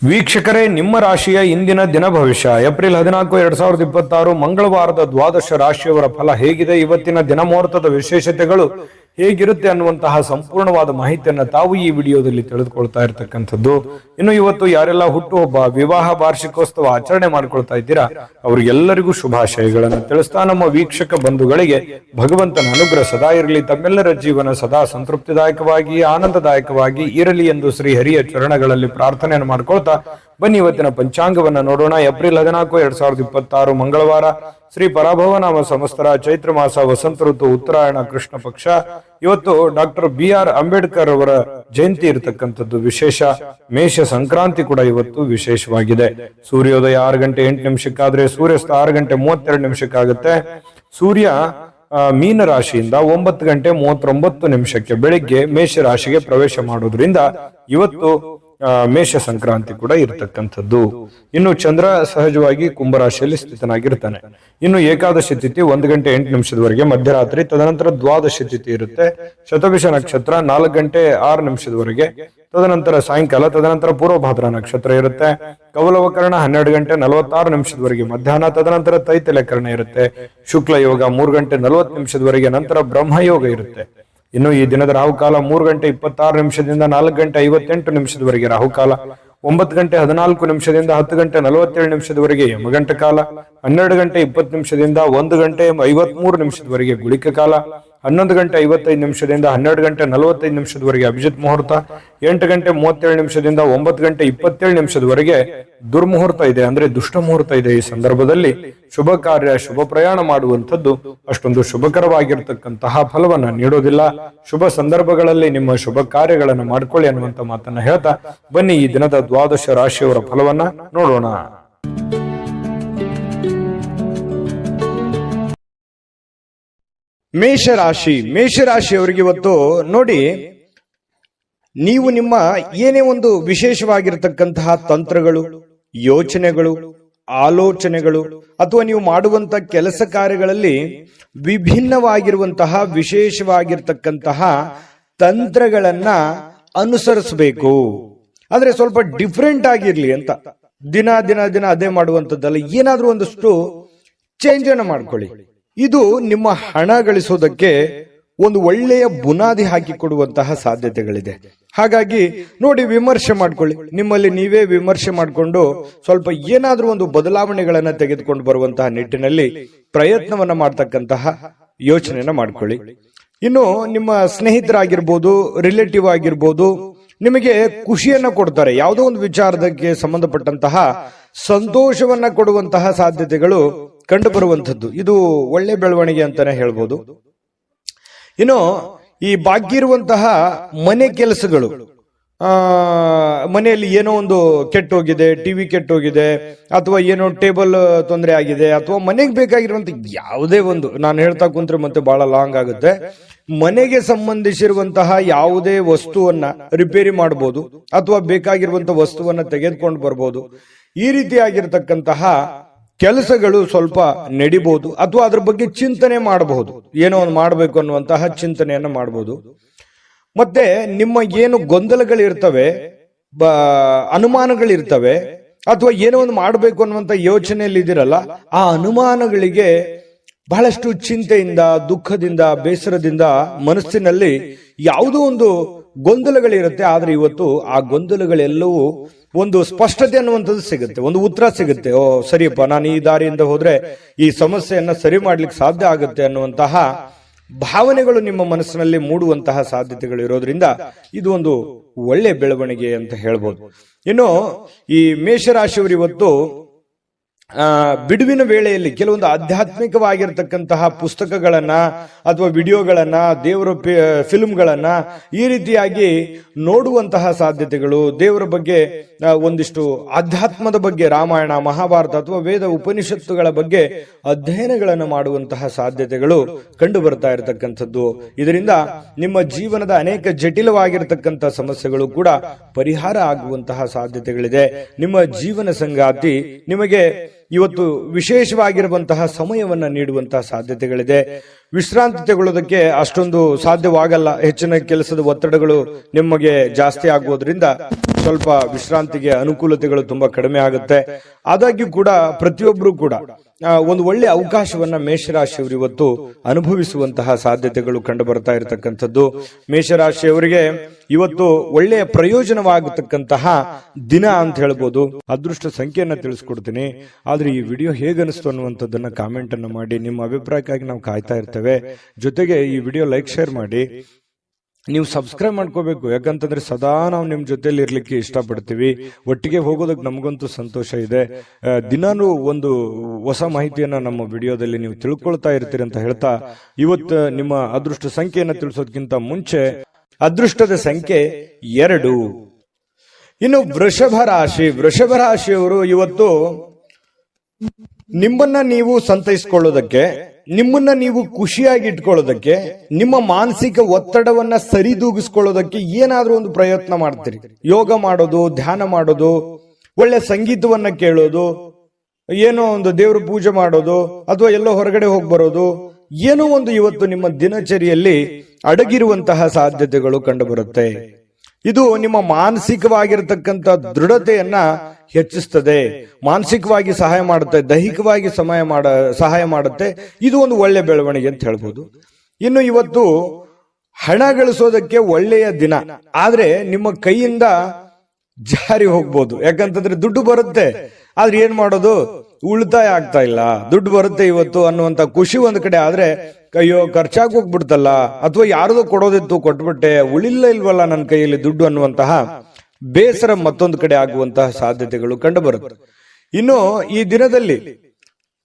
ವೀಕ್ಷಕರೇ, ನಿಮ್ಮ ರಾಶಿಯ ಇಂದಿನ ದಿನ ಭವಿಷ್ಯ ಏಪ್ರಿಲ್ 14, 2026 ಮಂಗಳವಾರದ ದ್ವಾದಶ ರಾಶಿಯವರ ಫಲ ಹೇಗಿದೆ, ಇವತ್ತಿನ ದಿನ ಮುಹೂರ್ತದ ವಿಶೇಷತೆಗಳು ಹೇಗಿರುತ್ತೆ ಅನ್ನುವಂತಹ ಸಂಪೂರ್ಣವಾದ ಮಾಹಿತಿಯನ್ನು ತಾವು ಈ ವಿಡಿಯೋದಲ್ಲಿ ತಿಳಿದುಕೊಳ್ತಾ ಇರತಕ್ಕಂಥದ್ದು. ಇನ್ನು ಇವತ್ತು ಯಾರೆಲ್ಲ ಹುಟ್ಟುಹಬ್ಬ, ವಿವಾಹ, ವಾರ್ಷಿಕೋತ್ಸವ ಆಚರಣೆ ಮಾಡ್ಕೊಳ್ತಾ ಇದ್ದೀರಾ ಅವರಿಗೆಲ್ಲರಿಗೂ ಶುಭಾಶಯಗಳನ್ನು ತಿಳಿಸ್ತಾ ನಮ್ಮ ವೀಕ್ಷಕ ಬಂಧುಗಳಿಗೆ ಭಗವಂತನ ಅನುಗ್ರಹ ಸದಾ ಇರಲಿ, ತಮ್ಮೆಲ್ಲರ ಜೀವನ ಸದಾ ಸಂತೃಪ್ತಿದಾಯಕವಾಗಿ ಆನಂದದಾಯಕವಾಗಿ ಇರಲಿ ಎಂದು ಶ್ರೀ ಹರಿಯ ಚರಣಗಳಲ್ಲಿ ಪ್ರಾರ್ಥನೆಯನ್ನು ಮಾಡ್ಕೊಳ್ತಾ ಬನ್ನಿ ಇವತ್ತಿನ ಪಂಚಾಂಗವನ್ನ ನೋಡೋಣ. ಏಪ್ರಿಲ್ 14, 2026 ಮಂಗಳವಾರ, ಶ್ರೀ ಪರಾಭವನಾಮ ಸಂವತ್ಸರ, ಚೈತ್ರ ಮಾಸ, ವಸಂತ ಋತು, ಉತ್ತರಾಯಣ, ಕೃಷ್ಣ ಪಕ್ಷ. ಇವತ್ತು ಡಾಕ್ಟರ್ BR ಅಂಬೇಡ್ಕರ್ ಅವರ ಜಯಂತಿ ಇರತಕ್ಕಂಥದ್ದು ವಿಶೇಷ. ಮೇಷ ಸಂಕ್ರಾಂತಿ ಕೂಡ ಇವತ್ತು ವಿಶೇಷವಾಗಿದೆ. ಸೂರ್ಯೋದಯ 6 ಗಂಟೆ 8 ನಿಮಿಷಕ್ಕಾದ್ರೆ ಸೂರ್ಯಾಸ್ತ 6 ಗಂಟೆ 32 ನಿಮಿಷಕ್ಕಾಗುತ್ತೆ. ಸೂರ್ಯ ಮೀನ ರಾಶಿಯಿಂದ 9 ಗಂಟೆ 39 ನಿಮಿಷಕ್ಕೆ ಬೆಳಿಗ್ಗೆ ಮೇಷ ರಾಶಿಗೆ ಪ್ರವೇಶ ಮಾಡೋದ್ರಿಂದ ಇವತ್ತು ಮೇಷ ಸಂಕ್ರಾಂತಿ ಕೂಡ ಇರತಕ್ಕಂಥದ್ದು. ಇನ್ನು ಚಂದ್ರ ಸಹಜವಾಗಿ ಕುಂಭರಾಶಿಯಲ್ಲಿ ಸ್ಥಿತನಾಗಿರ್ತಾನೆ. ಇನ್ನು ಏಕಾದಶಿ ತಿಥಿ 1 ಗಂಟೆ 8 ನಿಮಿಷದವರೆಗೆ ಮಧ್ಯರಾತ್ರಿ, ತದನಂತರ ದ್ವಾದಶಿ ತಿಥಿ ಇರುತ್ತೆ. ಶತಭಿಷ ನಕ್ಷತ್ರ 4 ಗಂಟೆ 6 ನಿಮಿಷದವರೆಗೆ, ತದನಂತರ ಸಾಯಂಕಾಲ, ತದನಂತರ ಪೂರ್ವಭಾದ್ರ ನಕ್ಷತ್ರ ಇರುತ್ತೆ. ಕೌಲವಕರಣ 12 ಗಂಟೆ 46 ನಿಮಿಷದವರೆಗೆ ಮಧ್ಯಾಹ್ನ, ತದನಂತರ ತೈತಲಕರಣ ಇರುತ್ತೆ. ಶುಕ್ಲ ಯೋಗ 3 ಗಂಟೆ 40 ನಿಮಿಷದವರೆಗೆ, ನಂತರ ಬ್ರಹ್ಮಯೋಗ ಇರುತ್ತೆ. ಇನ್ನು ಈ ದಿನದ ರಾಹುಕಾಲ 3 ಗಂಟೆ 26 ನಿಮಿಷದಿಂದ 4 ಗಂಟೆ 58 ನಿಮಿಷದವರೆಗೆ ರಾಹುಕಾಲ, 9 ಗಂಟೆ 14 ನಿಮಿಷದಿಂದ 10 ಗಂಟೆ 47 ನಿಮಿಷದವರೆಗೆ ಯಮಗಂಟ ಕಾಲ, 12 ಗಂಟೆ 20 ನಿಮಿಷದಿಂದ 1 ಗಂಟೆ 53 ನಿಮಿಷದವರೆಗೆ ಗುಳಿಕ ಕಾಲ, 11 ಗಂಟೆ 55 ನಿಮಿಷದಿಂದ 12 ಗಂಟೆ 45 ನಿಮಿಷದವರೆಗೆ ಅಭಿಜಿತ್ ಮುಹೂರ್ತ, 8 ಗಂಟೆ 37 ನಿಮಿಷದಿಂದ 9 ಗಂಟೆ 27 ನಿಮಿಷದವರೆಗೆ ದುರ್ಮುಹೂರ್ತ ಇದೆ, ಅಂದ್ರೆ ದುಷ್ಟ ಮುಹೂರ್ತ ಇದೆ. ಈ ಸಂದರ್ಭದಲ್ಲಿ ಶುಭ ಕಾರ್ಯ, ಶುಭ ಪ್ರಯಾಣ ಮಾಡುವಂಥದ್ದು ಅಷ್ಟೊಂದು ಶುಭಕರವಾಗಿರ್ತಕ್ಕಂತಹ ಫಲವನ್ನ ನೀಡೋದಿಲ್ಲ. ಶುಭ ಸಂದರ್ಭಗಳಲ್ಲಿ ನಿಮ್ಮ ಶುಭ ಕಾರ್ಯಗಳನ್ನು ಮಾಡ್ಕೊಳ್ಳಿ ಅನ್ನುವಂತ ಮಾತನ್ನ ಹೇಳ್ತಾ ಬನ್ನಿ ಈ ದಿನದ ದ್ವಾದಶ ರಾಶಿಯವರ ಫಲವನ್ನ ನೋಡೋಣ. ಮೇಷರಾಶಿಯವರಿಗೆ ಇವತ್ತು ನೋಡಿ, ನೀವು ನಿಮ್ಮ ಏನೇ ಒಂದು ವಿಶೇಷವಾಗಿರತಕ್ಕಂತಹ ತಂತ್ರಗಳು, ಯೋಚನೆಗಳು, ಆಲೋಚನೆಗಳು ಅಥವಾ ನೀವು ಮಾಡುವಂತ ಕೆಲಸ ಕಾರ್ಯಗಳಲ್ಲಿ ವಿಭಿನ್ನವಾಗಿರುವಂತಹ ವಿಶೇಷವಾಗಿರ್ತಕ್ಕಂತಹ ತಂತ್ರಗಳನ್ನ ಅನುಸರಿಸಬೇಕು. ಆದ್ರೆ ಸ್ವಲ್ಪ ಡಿಫ್ರೆಂಟ್ ಆಗಿರ್ಲಿ ಅಂತ, ದಿನ ದಿನ ದಿನ ಅದೇ ಮಾಡುವಂತದ್ದಲ್ಲ, ಏನಾದ್ರೂ ಒಂದಷ್ಟು ಚೇಂಜ್ ಅನ್ನು ಮಾಡ್ಕೊಳ್ಳಿ. ಇದು ನಿಮ್ಮ ಹಣ ಗಳಿಸೋದಕ್ಕೆ ಒಂದು ಒಳ್ಳೆಯ ಬುನಾದಿ ಹಾಕಿಕೊಡುವಂತಹ ಸಾಧ್ಯತೆಗಳಿದೆ. ಹಾಗಾಗಿ ನೋಡಿ, ವಿಮರ್ಶೆ ಮಾಡ್ಕೊಳ್ಳಿ, ನಿಮ್ಮಲ್ಲಿ ನೀವೇ ವಿಮರ್ಶೆ ಮಾಡಿಕೊಂಡು ಸ್ವಲ್ಪ ಏನಾದ್ರೂ ಒಂದು ಬದಲಾವಣೆಗಳನ್ನ ತೆಗೆದುಕೊಂಡು ಬರುವಂತಹ ನಿಟ್ಟಿನಲ್ಲಿ ಪ್ರಯತ್ನವನ್ನ ಮಾಡ್ತಕ್ಕಂತಹ ಯೋಚನೆಯನ್ನ ಮಾಡ್ಕೊಳ್ಳಿ. ಇನ್ನು ನಿಮ್ಮ ಸ್ನೇಹಿತರಾಗಿರ್ಬೋದು, ರಿಲೇಟಿವ್ ಆಗಿರ್ಬೋದು, ನಿಮಗೆ ಖುಷಿಯನ್ನ ಕೊಡ್ತಾರೆ. ಯಾವುದೋ ಒಂದು ವಿಚಾರಕ್ಕೆ ಸಂಬಂಧಪಟ್ಟಂತಹ ಸಂತೋಷವನ್ನ ಕೊಡುವಂತಹ ಸಾಧ್ಯತೆಗಳು ಕಂಡು ಬರುವಂತದ್ದು. ಇದು ಒಳ್ಳೆ ಬೆಳವಣಿಗೆ ಅಂತಾನೆ ಹೇಳ್ಬೋದು. ಇನ್ನು ಈ ಬಾಕಿ ಇರುವಂತಹ ಮನೆ ಕೆಲಸಗಳು, ಮನೆಯಲ್ಲಿ ಏನೋ ಒಂದು ಕೆಟ್ಟೋಗಿದೆ, ಟಿವಿ ಕೆಟ್ಟೋಗಿದೆ, ಅಥವಾ ಏನೋ ಟೇಬಲ್ ತೊಂದರೆ ಆಗಿದೆ, ಅಥವಾ ಮನೆಗೆ ಬೇಕಾಗಿರುವಂತ ಯಾವುದೇ ಒಂದು, ನಾನು ಹೇಳ್ತಾ ಕುಂತ್ರೆ ಮತ್ತೆ ಬಹಳ ಲಾಂಗ್ ಆಗುತ್ತೆ, ಮನೆಗೆ ಸಂಬಂಧಿಸಿರುವಂತಹ ಯಾವುದೇ ವಸ್ತುವನ್ನ ರಿಪೇರಿ ಮಾಡಬಹುದು ಅಥವಾ ಬೇಕಾಗಿರುವಂತಹ ವಸ್ತುವನ್ನ ತೆಗೆದುಕೊಂಡು ಬರ್ಬೋದು. ಈ ರೀತಿಯಾಗಿರ್ತಕ್ಕಂತಹ ಕೆಲಸಗಳು ಸ್ವಲ್ಪ ನಡಿಬಹುದು, ಅಥವಾ ಅದ್ರ ಬಗ್ಗೆ ಚಿಂತನೆ ಮಾಡಬಹುದು, ಏನೋ ಒಂದು ಮಾಡಬೇಕು ಅನ್ನುವಂತಹ ಚಿಂತನೆಯನ್ನ ಮಾಡಬಹುದು. ಮತ್ತೆ ನಿಮ್ಮ ಏನು ಗೊಂದಲಗಳಿರ್ತವೆ, ಅನುಮಾನಗಳಿರ್ತವೆ, ಅಥವಾ ಏನೋ ಒಂದು ಮಾಡಬೇಕು ಅನ್ನುವಂತ ಯೋಚನೆಯಲ್ಲಿ ಇದಿರಲ್ಲ, ಆ ಅನುಮಾನಗಳಿಗೆ ಬಹಳಷ್ಟು ಚಿಂತೆಯಿಂದ, ದುಃಖದಿಂದ, ಬೇಸರದಿಂದ ಮನಸ್ಸಿನಲ್ಲಿ ಯಾವುದೋ ಒಂದು ಗೊಂದಲಗಳಿರುತ್ತೆ. ಆದ್ರೆ ಇವತ್ತು ಆ ಗೊಂದಲಗಳೆಲ್ಲವೂ ಒಂದು ಸ್ಪಷ್ಟತೆ ಅನ್ನುವಂಥದ್ದು ಸಿಗುತ್ತೆ, ಒಂದು ಉತ್ತರ ಸಿಗುತ್ತೆ. ಓ ಸರಿಯಪ್ಪ, ನಾನು ಈ ದಾರಿಯಿಂದ ಹೋದ್ರೆ ಈ ಸಮಸ್ಯೆಯನ್ನ ಸರಿ ಮಾಡ್ಲಿಕ್ಕೆ ಸಾಧ್ಯ ಆಗುತ್ತೆ ಅನ್ನುವಂತಹ ಭಾವನೆಗಳು ನಿಮ್ಮ ಮನಸ್ಸಿನಲ್ಲಿ ಮೂಡುವಂತಹ ಸಾಧ್ಯತೆಗಳು ಇರೋದ್ರಿಂದ ಇದು ಒಂದು ಒಳ್ಳೆ ಬೆಳವಣಿಗೆ ಅಂತ ಹೇಳ್ಬೋದು. ಇನ್ನು ಈ ಮೇಷರಾಶಿಯವರು ಇವತ್ತು ಬಿಡುವಿನ ವೇಳೆಯಲ್ಲಿ ಕೆಲವೊಂದು ಆಧ್ಯಾತ್ಮಿಕವಾಗಿರ್ತಕ್ಕಂತಹ ಪುಸ್ತಕಗಳನ್ನ ಅಥವಾ ವಿಡಿಯೋಗಳನ್ನ, ದೇವರ ಫಿಲ್ಮ್ಗಳನ್ನ ಈ ರೀತಿಯಾಗಿ ನೋಡುವಂತಹ ಸಾಧ್ಯತೆಗಳು, ದೇವರ ಬಗ್ಗೆ ಒಂದಿಷ್ಟು ಆಧ್ಯಾತ್ಮದ ಬಗ್ಗೆ, ರಾಮಾಯಣ, ಮಹಾಭಾರತ ಅಥವಾ ವೇದ ಉಪನಿಷತ್ತುಗಳ ಬಗ್ಗೆ ಅಧ್ಯಯನಗಳನ್ನು ಮಾಡುವಂತಹ ಸಾಧ್ಯತೆಗಳು ಕಂಡು ಬರ್ತಾ ಇರತಕ್ಕಂಥದ್ದು. ಇದರಿಂದ ನಿಮ್ಮ ಜೀವನದ ಅನೇಕ ಜಟಿಲವಾಗಿರತಕ್ಕಂಥ ಸಮಸ್ಯೆಗಳು ಕೂಡ ಪರಿಹಾರ ಆಗುವಂತಹ ಸಾಧ್ಯತೆಗಳಿದೆ. ನಿಮ್ಮ ಜೀವನ ಸಂಗಾತಿ ನಿಮಗೆ ಇವತ್ತು ವಿಶೇಷವಾಗಿರುವಂತಹ ಸಮಯವನ್ನ ನೀಡುವಂತಹ ಸಾಧ್ಯತೆಗಳಿದೆ. ವಿಶ್ರಾಂತಿ ತಗೊಳ್ಳೋದಕ್ಕೆ ಅಷ್ಟೊಂದು ಸಾಧ್ಯವಾಗಲ್ಲ, ಹೆಚ್ಚಿನ ಕೆಲಸದ ಒತ್ತಡಗಳು ನಿಮಗೆ ಜಾಸ್ತಿ ಆಗುವುದರಿಂದ ಸ್ವಲ್ಪ ವಿಶ್ರಾಂತಿಗೆ ಅನುಕೂಲತೆಗಳು ತುಂಬಾ ಕಡಿಮೆ ಆಗುತ್ತೆ. ಆದಾಗ್ಯೂ ಕೂಡ ಪ್ರತಿಯೊಬ್ಬರು ಕೂಡ ಒಂದು ಒಳ್ಳೆ ಅವಕಾಶವನ್ನ ಮೇಷರಾಶಿಯವರು ಇವತ್ತು ಅನುಭವಿಸುವಂತಹ ಸಾಧ್ಯತೆಗಳು ಕಂಡು ಬರ್ತಾ ಇರತಕ್ಕಂಥದ್ದು. ಮೇಷರಾಶಿಯವರಿಗೆ ಇವತ್ತು ಒಳ್ಳೆಯ ಪ್ರಯೋಜನವಾಗತಕ್ಕಂತಹ ದಿನ ಅಂತ ಹೇಳ್ಬೋದು. ಅದೃಷ್ಟ ಸಂಖ್ಯೆಯನ್ನ ತಿಳಿಸ್ಕೊಡ್ತೀನಿ. ಆದ್ರೆ ಈ ವಿಡಿಯೋ ಹೇಗನಿಸ್ತು ಅನ್ನುವಂಥದ್ದನ್ನ ಕಾಮೆಂಟ್ ಅನ್ನು ಮಾಡಿ. ನಿಮ್ಮ ಅಭಿಪ್ರಾಯಕ್ಕಾಗಿ ನಾವು ಕಾಯ್ತಾ ಇರ್ತೇವೆ. ಜೊತೆಗೆ ಈ ವಿಡಿಯೋ ಲೈಕ್ ಶೇರ್ ಮಾಡಿ. ನೀವು ಸಬ್ಸ್ಕ್ರೈಬ್ ಮಾಡ್ಕೋಬೇಕು, ಯಾಕಂತಂದ್ರೆ ಸದಾ ನಾವು ನಿಮ್ ಜೊತೆಲಿ ಇರ್ಲಿಕ್ಕೆ ಇಷ್ಟಪಡ್ತೀವಿ. ಒಟ್ಟಿಗೆ ಹೋಗೋದಕ್ಕೆ ನಮಗಂತೂ ಸಂತೋಷ ಇದೆ. ದಿನಾನು ಒಂದು ಹೊಸ ಮಾಹಿತಿಯನ್ನ ನಮ್ಮ ವಿಡಿಯೋದಲ್ಲಿ ನೀವು ತಿಳ್ಕೊಳ್ತಾ ಇರ್ತೀರಿ ಅಂತ ಹೇಳ್ತಾ, ಇವತ್ತು ನಿಮ್ಮ ಅದೃಷ್ಟ ಸಂಖ್ಯೆಯನ್ನ ತಿಳಿಸೋದಕ್ಕಿಂತ ಮುಂಚೆ ಅದೃಷ್ಟದ ಸಂಖ್ಯೆ 2. ಇನ್ನು ವೃಷಭ ರಾಶಿಯವರು ಇವತ್ತು ನಿಮ್ಮನ್ನ ನೀವು ಸಂತೈಸಿಕೊಳ್ಳೋದಕ್ಕೆ, ನಿಮ್ಮನ್ನ ನೀವು ಖುಷಿಯಾಗಿ ಇಟ್ಕೊಳ್ಳೋದಕ್ಕೆ, ನಿಮ್ಮ ಮಾನಸಿಕ ಒತ್ತಡವನ್ನ ಸರಿದೂಗಿಸ್ಕೊಳ್ಳೋದಕ್ಕೆ ಏನಾದ್ರೂ ಒಂದು ಪ್ರಯತ್ನ ಮಾಡ್ತೀರಿ. ಯೋಗ ಮಾಡೋದು, ಧ್ಯಾನ ಮಾಡೋದು, ಒಳ್ಳೆ ಸಂಗೀತವನ್ನ ಕೇಳೋದು, ಏನೋ ಒಂದು ದೇವ್ರ ಪೂಜೆ ಮಾಡೋದು, ಅಥವಾ ಎಲ್ಲೋ ಹೊರಗಡೆ ಹೋಗಿ ಬರೋದು, ಏನೋ ಒಂದು ಇವತ್ತು ನಿಮ್ಮ ದಿನಚರಿಯಲ್ಲಿ ಅಡಗಿರುವಂತಹ ಸಾಧ್ಯತೆಗಳು ಕಂಡು ಬರುತ್ತೆ. ಇದು ನಿಮ್ಮ ಮಾನಸಿಕವಾಗಿರತಕ್ಕಂಥ ದೃಢತೆಯನ್ನ ಹೆಚ್ಚಿಸ್ತದೆ, ಮಾನಸಿಕವಾಗಿ ಸಹಾಯ ಮಾಡುತ್ತೆ, ದೈಹಿಕವಾಗಿ ಸಹಾಯ ಮಾಡುತ್ತೆ. ಇದು ಒಂದು ಒಳ್ಳೆ ಬೆಳವಣಿಗೆ ಅಂತ ಹೇಳ್ಬೋದು. ಇನ್ನು ಇವತ್ತು ಹಣ ಗಳಿಸೋದಕ್ಕೆ ಒಳ್ಳೆಯ ದಿನ, ಆದ್ರೆ ನಿಮ್ಮ ಕೈಯಿಂದ ಜಾರಿ ಹೋಗ್ಬೋದು. ಯಾಕಂತಂದ್ರೆ ದುಡ್ಡು ಬರುತ್ತೆ, ಆದ್ರೆ ಏನ್ ಮಾಡೋದು, ಉಳಿತಾಯ ಆಗ್ತಾ ಇಲ್ಲ. ದುಡ್ಡು ಬರುತ್ತೆ ಇವತ್ತು ಅನ್ನುವಂತ ಖುಷಿ ಒಂದ್ ಕಡೆ, ಆದ್ರೆ ಅಯ್ಯೋ ಖರ್ಚಾಗಿ ಹೋಗ್ಬಿಡ್ತಲ್ಲ, ಅಥವಾ ಯಾರದೋ ಕೊಡೋದಿತ್ತು ಕೊಟ್ಬಿಟ್ಟೆ, ಇಲ್ವಲ್ಲ ನನ್ನ ಕೈಯಲ್ಲಿ ದುಡ್ಡು ಅನ್ನುವಂತಹ ಬೇಸರ ಮತ್ತೊಂದು ಕಡೆ ಆಗುವಂತಹ ಸಾಧ್ಯತೆಗಳು ಕಂಡು ಬರುತ್ತೆ. ಇನ್ನು ಈ ದಿನದಲ್ಲಿ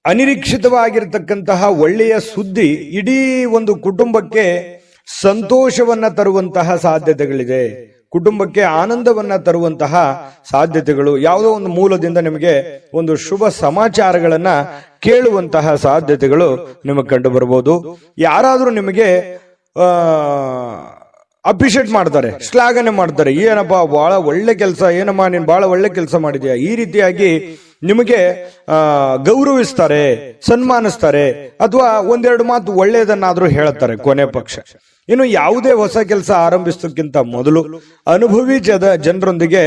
ಅನಿರೀಕ್ಷಿತವಾಗಿರತಕ್ಕಂತಹ ಒಳ್ಳೆಯ ಸುದ್ದಿ ಇಡೀ ಒಂದು ಕುಟುಂಬಕ್ಕೆ ಸಂತೋಷವನ್ನ ತರುವಂತಹ ಸಾಧ್ಯತೆಗಳಿದೆ. ಕುಟುಂಬಕ್ಕೆ ಆನಂದವನ್ನ ತರುವಂತಹ ಸಾಧ್ಯತೆಗಳು, ಯಾವುದೋ ಒಂದು ಮೂಲದಿಂದ ನಿಮಗೆ ಒಂದು ಶುಭ ಸಮಾಚಾರಗಳನ್ನ ಕೇಳುವಂತಹ ಸಾಧ್ಯತೆಗಳು ನಿಮಗೆ ಕಂಡು ಬರಬಹುದು. ಯಾರಾದ್ರೂ ನಿಮಗೆ ಅಪ್ರಿಶಿಯೇಟ್ ಮಾಡ್ತಾರೆ, ಶ್ಲಾಘನೆ ಮಾಡ್ತಾರೆ, ಏನಪ್ಪಾ ಬಹಳ ಒಳ್ಳೆ ಕೆಲಸ, ಏನಮ್ಮ ನೀನ್ ಬಹಳ ಒಳ್ಳೆ ಕೆಲಸ ಮಾಡಿದ್ಯಾ, ಈ ರೀತಿಯಾಗಿ ನಿಮಗೆ ಗೌರವಿಸ್ತಾರೆ, ಸನ್ಮಾನಿಸ್ತಾರೆ, ಅಥವಾ ಒಂದೆರಡು ಮಾತು ಒಳ್ಳೆಯದನ್ನಾದ್ರೂ ಹೇಳ್ತಾರೆ ಕೊನೆ ಪಕ್ಷ. ಇನ್ನು ಯಾವುದೇ ಹೊಸ ಕೆಲಸ ಆರಂಭಿಸೋಕ್ಕಿಂತ ಮೊದಲು ಅನುಭವಿ ಜನರೊಂದಿಗೆ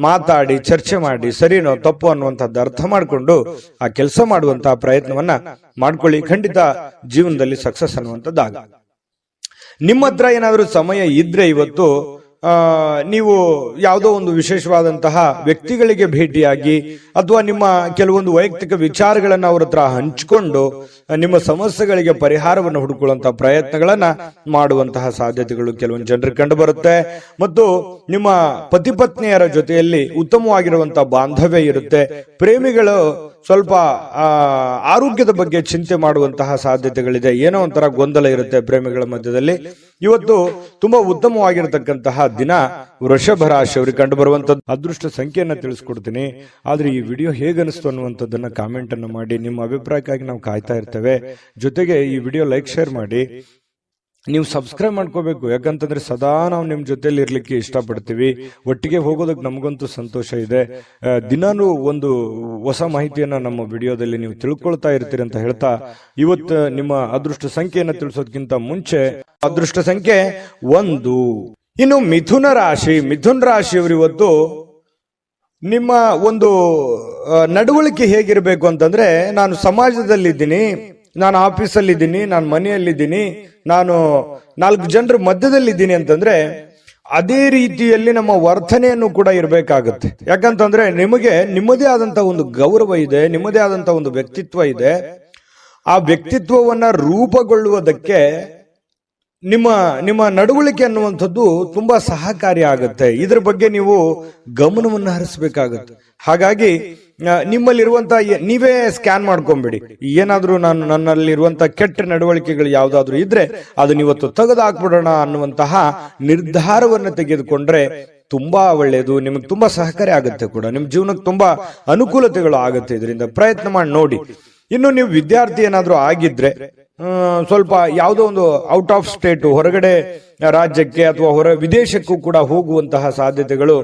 ಮಾತಾಡಿ, ಚರ್ಚೆ ಮಾಡಿ, ಸರಿನೋ ತಪ್ಪು ಅನ್ನುವಂಥದ್ದು ಅರ್ಥ ಮಾಡಿಕೊಂಡು ಆ ಕೆಲಸ ಮಾಡುವಂತಹ ಪ್ರಯತ್ನವನ್ನ ಮಾಡ್ಕೊಳ್ಳಿ. ಖಂಡಿತ ಜೀವನದಲ್ಲಿ ಸಕ್ಸಸ್ ಅನ್ನುವಂಥದ್ದಾಗ. ನಿಮ್ಮ ಹತ್ರ ಏನಾದ್ರೂ ಸಮಯ ಇದ್ರೆ ಇವತ್ತು ನೀವು ಯಾವುದೋ ಒಂದು ವಿಶೇಷವಾದಂತಹ ವ್ಯಕ್ತಿಗಳಿಗೆ ಭೇಟಿಯಾಗಿ, ಅಥವಾ ನಿಮ್ಮ ಕೆಲವೊಂದು ವೈಯಕ್ತಿಕ ವಿಚಾರಗಳನ್ನ ಅವ್ರ ಹತ್ರ ಹಂಚಿಕೊಂಡು ನಿಮ್ಮ ಸಮಸ್ಯೆಗಳಿಗೆ ಪರಿಹಾರವನ್ನು ಹುಡುಕುವಂತಹ ಪ್ರಯತ್ನಗಳನ್ನ ಮಾಡುವಂತಹ ಸಾಧ್ಯತೆಗಳು ಕೆಲವೊಂದು ಜನರಿಗೆ ಕಂಡು ಬರುತ್ತೆ. ಮತ್ತು ನಿಮ್ಮ ಪತಿ ಪತ್ನಿಯರ ಜೊತೆಯಲ್ಲಿ ಉತ್ತಮವಾಗಿರುವಂತಹ ಬಾಂಧವ್ಯ ಇರುತ್ತೆ. ಪ್ರೇಮಿಗಳು ಸ್ವಲ್ಪ ಆರೋಗ್ಯದ ಬಗ್ಗೆ ಚಿಂತೆ ಮಾಡುವಂತಹ ಸಾಧ್ಯತೆಗಳಿದೆ. ಏನೋ ಒಂಥರ ಗೊಂದಲ ಇರುತ್ತೆ ಪ್ರೇಮಿಗಳ ಮಧ್ಯದಲ್ಲಿ. ಇವತ್ತು ತುಂಬಾ ಉತ್ತಮವಾಗಿರತಕ್ಕಂತಹ ದಿನ ವೃಷಭ ರಾಶಿಯವರಿಗೆ ಕಂಡು ಬರುವಂತದ್ದು. ಅದೃಷ್ಟ ಸಂಖ್ಯೆಯನ್ನ ತಿಳಿಸ್ಕೊಡ್ತೀನಿ. ಆದ್ರೆ ಈ ವಿಡಿಯೋ ಹೇಗನಿಸ್ತು ಅನ್ನುವಂಥದ್ದನ್ನ ಕಾಮೆಂಟ್ ಅನ್ನು ಮಾಡಿ. ನಿಮ್ಮ ಅಭಿಪ್ರಾಯಕ್ಕಾಗಿ ನಾವು ಕಾಯ್ತಾ ಇರ್ತೇವೆ. ಜೊತೆಗೆ ಈ ವಿಡಿಯೋ ಲೈಕ್ ಶೇರ್ ಮಾಡಿ. ನೀವು ಸಬ್ಸ್ಕ್ರೈಬ್ ಮಾಡ್ಕೋಬೇಕು, ಯಾಕಂತಂದ್ರೆ ಸದಾ ನಾವು ನಿಮ್ ಜೊತೆಲಿ ಇರ್ಲಿಕ್ಕೆ ಇಷ್ಟಪಡ್ತೀವಿ. ಒಟ್ಟಿಗೆ ಹೋಗೋದಕ್ಕೆ ನಮಗಂತೂ ಸಂತೋಷ ಇದೆ. ದಿನಾನು ಒಂದು ಹೊಸ ಮಾಹಿತಿಯನ್ನ ನಮ್ಮ ವಿಡಿಯೋದಲ್ಲಿ ನೀವು ತಿಳ್ಕೊಳ್ತಾ ಇರ್ತೀರಿ ಅಂತ ಹೇಳ್ತಾ, ಇವತ್ತು ನಿಮ್ಮ ಅದೃಷ್ಟ ಸಂಖ್ಯೆಯನ್ನ ತಿಳಿಸೋದಕ್ಕಿಂತ ಮುಂಚೆ ಅದೃಷ್ಟ ಸಂಖ್ಯೆ 1. ಇನ್ನು ಮಿಥುನ ರಾಶಿಯವರು ಇವತ್ತು ನಿಮ್ಮ ಒಂದು ನಡವಳಿಕೆ ಹೇಗಿರಬೇಕು ಅಂತಂದ್ರೆ, ನಾನು ಸಮಾಜದಲ್ಲಿದ್ದೀನಿ, ನಾನು ಆಫೀಸಲ್ಲಿದ್ದೀನಿ, ನಾನು ಮನೆಯಲ್ಲಿದ್ದೀನಿ, ನಾನು 4 ಜನರ ಮಧ್ಯದಲ್ಲಿದ್ದೀನಿ ಅಂತಂದ್ರೆ ಅದೇ ರೀತಿಯಲ್ಲಿ ನಮ್ಮ ವರ್ತನೆಯನ್ನು ಕೂಡ ಇರಬೇಕಾಗುತ್ತೆ. ಯಾಕಂತಂದ್ರೆ ನಿಮಗೆ ನಿಮ್ಮದೇ ಆದಂತ ಒಂದು ಗೌರವ ಇದೆ, ನಿಮ್ಮದೇ ಆದಂತ ಒಂದು ವ್ಯಕ್ತಿತ್ವ ಇದೆ. ಆ ವ್ಯಕ್ತಿತ್ವವನ್ನ ರೂಪುಗೊಳ್ಳುವುದಕ್ಕೆ ನಿಮ್ಮ ನಡವಳಿಕೆ ಅನ್ನುವಂಥದ್ದು ತುಂಬಾ ಸಹಕಾರಿ ಆಗುತ್ತೆ. ಇದ್ರ ಬಗ್ಗೆ ನೀವು ಗಮನವನ್ನು ಹರಿಸಬೇಕಾಗುತ್ತೆ. ಹಾಗಾಗಿ ನಿಮ್ಮಲ್ಲಿರುವಂತಹ ನೀವೇ ಸ್ಕ್ಯಾನ್ ಮಾಡ್ಕೊಂಬಿಡಿ. ಏನಾದ್ರೂ ನನ್ನಲ್ಲಿರುವಂತಹ ಕೆಟ್ಟ ನಡವಳಿಕೆಗಳು ಯಾವ್ದಾದ್ರು ಇದ್ರೆ ಅದನ್ನ ಇವತ್ತು ತೆಗೆದುಹಾಕ್ಬಿಡೋಣ ಅನ್ನುವಂತಹ ನಿರ್ಧಾರವನ್ನು ತೆಗೆದುಕೊಂಡ್ರೆ ತುಂಬಾ ಒಳ್ಳೆಯದು. ನಿಮಗೆ ತುಂಬಾ ಸಹಕಾರಿ ಆಗುತ್ತೆ ಕೂಡ, ನಿಮ್ ಜೀವನಕ್ಕೆ ತುಂಬಾ ಅನುಕೂಲತೆಗಳು ಆಗುತ್ತೆ. ಇದರಿಂದ ಪ್ರಯತ್ನ ಮಾಡಿ ನೋಡಿ. ಇನ್ನು ನೀವು ವಿದ್ಯಾರ್ಥಿ ಏನಾದ್ರೂ ಆಗಿದ್ರೆ ಸ್ವಲ್ಪ ಯಾವುದೋ ಒಂದು ಔಟ್ ಆಫ್ ಸ್ಟೇಟ್, ಹೊರಗಡೆ ರಾಜ್ಯಕ್ಕೆ ಅಥವಾ ವಿದೇಶಕ್ಕೂ ಕೂಡ ಹೋಗುವಂತಹ ಸಾಧ್ಯತೆಗಳು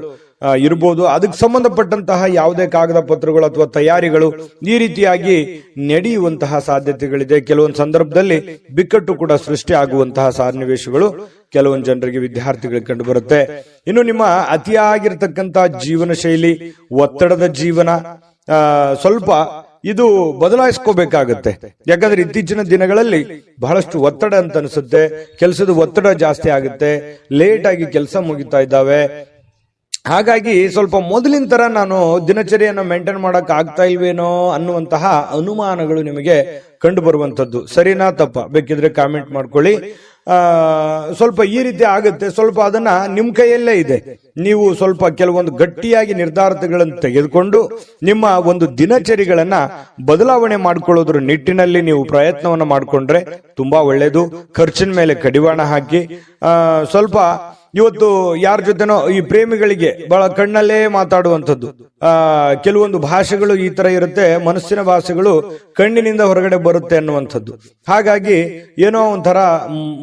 ಇರಬಹುದು. ಅದಕ್ಕೆ ಸಂಬಂಧಪಟ್ಟಂತಹ ಯಾವುದೇ ಕಾಗದ ಪತ್ರಗಳು ಅಥವಾ ತಯಾರಿಗಳು ಈ ರೀತಿಯಾಗಿ ನಡೆಯುವಂತಹ ಸಾಧ್ಯತೆಗಳಿದೆ. ಕೆಲವೊಂದು ಸಂದರ್ಭದಲ್ಲಿ ಬಿಕ್ಕಟ್ಟು ಕೂಡ ಸೃಷ್ಟಿ ಆಗುವಂತಹ ಸನ್ನಿವೇಶಗಳು ಕೆಲವೊಂದು ಜನರಿಗೆ, ವಿದ್ಯಾರ್ಥಿಗಳಿಗೆ ಕಂಡು ಬರುತ್ತೆ. ಇನ್ನು ನಿಮ್ಮ ಅತಿಯಾಗಿರ್ತಕ್ಕಂಥ ಜೀವನ ಶೈಲಿ, ಒತ್ತಡದ ಜೀವನ ಸ್ವಲ್ಪ ಇದು ಬದಲಾಯಿಸ್ಕೋಬೇಕಾಗತ್ತೆ. ಯಾಕಂದ್ರೆ ಇತ್ತೀಚಿನ ದಿನಗಳಲ್ಲಿ ಬಹಳಷ್ಟು ಒತ್ತಡ ಅಂತ ಅನಿಸುತ್ತೆ. ಕೆಲಸದ ಒತ್ತಡ ಜಾಸ್ತಿ ಆಗುತ್ತೆ, ಲೇಟ್ ಆಗಿ ಕೆಲಸ ಮುಗಿತಾ ಇದ್ದಾವೆ. ಹಾಗಾಗಿ ಸ್ವಲ್ಪ ಮೊದಲಿನ ತರ ನಾನು ದಿನಚರಿಯನ್ನು ಮೇಂಟೈನ್ ಮಾಡಕ್ ಆಗ್ತಾ ಇಲ್ವೇನೋ ಅನ್ನುವಂತಹ ಅನುಮಾನಗಳು ನಿಮಗೆ ಕಂಡು ಬರುವಂತದ್ದು. ಸರಿನಾ ತಪ್ಪ ಬೇಕಿದ್ರೆ ಕಾಮೆಂಟ್ ಮಾಡ್ಕೊಳ್ಳಿ. ಸ್ವಲ್ಪ ಈ ರೀತಿ ಆಗುತ್ತೆ. ಸ್ವಲ್ಪ ಅದನ್ನ ನಿಮ್ ಕೈಯಲ್ಲೇ ಇದೆ. ನೀವು ಸ್ವಲ್ಪ ಕೆಲವೊಂದು ಗಟ್ಟಿಯಾಗಿ ನಿರ್ಧಾರಗಳನ್ನು ತೆಗೆದುಕೊಂಡು ನಿಮ್ಮ ಒಂದು ದಿನಚರಿಗಳನ್ನ ಬದಲಾವಣೆ ಮಾಡಿಕೊಳ್ಳೋದ್ರ ನಿಟ್ಟಿನಲ್ಲಿ ನೀವು ಪ್ರಯತ್ನವನ್ನ ಮಾಡಿಕೊಂಡ್ರೆ ತುಂಬಾ ಒಳ್ಳೇದು. ಖರ್ಚಿನ ಮೇಲೆ ಕಡಿವಾಣ ಹಾಕಿ ಸ್ವಲ್ಪ ಇವತ್ತು ಯಾರ ಜೊತೆನೋ ಈ ಪ್ರೇಮಿಗಳಿಗೆ ಬಹಳ ಕಣ್ಣಲ್ಲೇ ಮಾತಾಡುವಂಥದ್ದು, ಕೆಲವೊಂದು ಭಾಷೆಗಳು ಈ ತರ ಇರುತ್ತೆ, ಮನಸ್ಸಿನ ಭಾಷೆಗಳು ಕಣ್ಣಿನಿಂದ ಹೊರಗಡೆ ಬರುತ್ತೆ ಅನ್ನುವಂಥದ್ದು. ಹಾಗಾಗಿ ಏನೋ ಒಂಥರ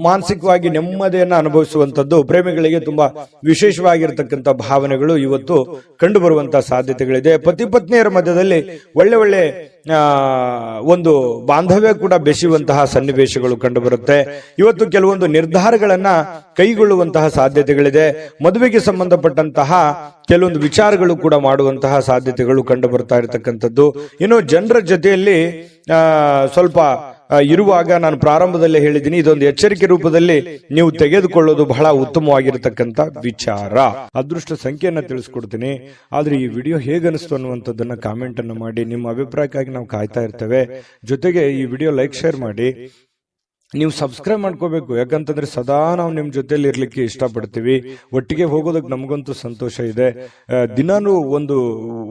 ಮಾನಸಿಕವಾಗಿ ನೆಮ್ಮದಿಯನ್ನ ಅನುಭವಿಸುವಂಥದ್ದು ಪ್ರೇಮಿಗಳಿಗೆ ತುಂಬಾ ವಿಶೇಷವಾಗಿರ್ತಕ್ಕಂಥ ಭಾವನೆಗಳು ಇವತ್ತು ಕಂಡು ಬರುವಂತಹ ಸಾಧ್ಯತೆಗಳಿದೆ. ಪತಿ ಪತ್ನಿಯರ ಮಧ್ಯದಲ್ಲಿ ಒಳ್ಳೆ ಒಳ್ಳೆ ಒಂದು ಬಾಂಧವ್ಯ ಕೂಡ ಬೆಸೆಯುವಂತಹ ಸನ್ನಿವೇಶಗಳು ಕಂಡು ಬರುತ್ತೆ. ಇವತ್ತು ಕೆಲವೊಂದು ನಿರ್ಧಾರಗಳನ್ನ ಕೈಗೊಳ್ಳುವಂತಹ ಸಾಧ್ಯತೆಗಳಿದೆ. ಮದುವೆಗೆ ಸಂಬಂಧಪಟ್ಟಂತಹ ಕೆಲವೊಂದು ವಿಚಾರಗಳು ಕೂಡ ಮಾಡುವಂತಹ ಸಾಧ್ಯತೆಗಳು ಕಂಡು ಬರ್ತಾ ಇರತಕ್ಕಂಥದ್ದು. ಇನ್ನು ಜನರ ಜೊತೆಯಲ್ಲಿ ಸ್ವಲ್ಪ ಇರುವಾಗ ನಾನು ಪ್ರಾರಂಭದಲ್ಲೇ ಹೇಳಿದ್ದೀನಿ, ಇದೊಂದು ಎಚ್ಚರಿಕೆ ರೂಪದಲ್ಲಿ ನೀವು ತೆಗೆದುಕೊಳ್ಳೋದು ಬಹಳ ಉತ್ತಮವಾಗಿರತಕ್ಕಂತ ವಿಚಾರ. ಅದೃಷ್ಟ ಸಂಖ್ಯೆಯನ್ನ ತಿಳಿಸ್ಕೊಡ್ತೀನಿ. ಆದ್ರೆ ಈ ವಿಡಿಯೋ ಹೇಗನಿಸ್ತು ಅನ್ನುವಂಥದ್ದನ್ನ ಕಾಮೆಂಟ್ ಅನ್ನು ಮಾಡಿ. ನಿಮ್ಮ ಅಭಿಪ್ರಾಯಕ್ಕಾಗಿ ನಾವು ಕಾಯ್ತಾ ಇರ್ತೇವೆ. ಜೊತೆಗೆ ಈ ವಿಡಿಯೋ ಲೈಕ್, ಶೇರ್ ಮಾಡಿ. ನೀವು ಸಬ್ಸ್ಕ್ರೈಬ್ ಮಾಡ್ಕೋಬೇಕು. ಯಾಕಂತಂದ್ರೆ ಸದಾ ನಾವು ನಿಮ್ ಜೊತೆಲಿ ಇರ್ಲಿಕ್ಕೆ ಇಷ್ಟಪಡ್ತೀವಿ. ಒಟ್ಟಿಗೆ ಹೋಗೋದಕ್ಕೆ ನಮಗಂತೂ ಸಂತೋಷ ಇದೆ. ದಿನಾನು ಒಂದು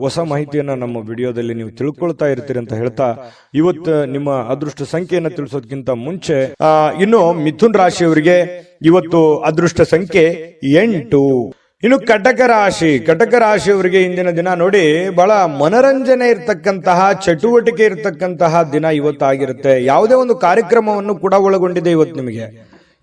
ಹೊಸ ಮಾಹಿತಿಯನ್ನ ನಮ್ಮ ವಿಡಿಯೋದಲ್ಲಿ ನೀವು ತಿಳ್ಕೊಳ್ತಾ ಇರ್ತೀರಿ ಅಂತ ಹೇಳ್ತಾ, ಇವತ್ತು ನಿಮ್ಮ ಅದೃಷ್ಟ ಸಂಖ್ಯೆಯನ್ನ ತಿಳಿಸೋದಕ್ಕಿಂತ ಮುಂಚೆ ಇನ್ನು ಮಿಥುನ್ ರಾಶಿಯವರಿಗೆ ಇವತ್ತು ಅದೃಷ್ಟ ಸಂಖ್ಯೆ 8. ಇನ್ನು ಕಟಕ ರಾಶಿಯವರಿಗೆ ಇಂದಿನ ದಿನ ನೋಡಿ ಬಹಳ ಮನರಂಜನೆ ಇರತಕ್ಕಂತಹ, ಚಟುವಟಿಕೆ ಇರತಕ್ಕಂತಹ ದಿನ ಇವತ್ತಾಗಿರುತ್ತೆ. ಯಾವುದೇ ಒಂದು ಕಾರ್ಯಕ್ರಮವನ್ನು ಕೂಡ ಒಳಗೊಂಡಿದೆ ಇವತ್ತು. ನಿಮಗೆ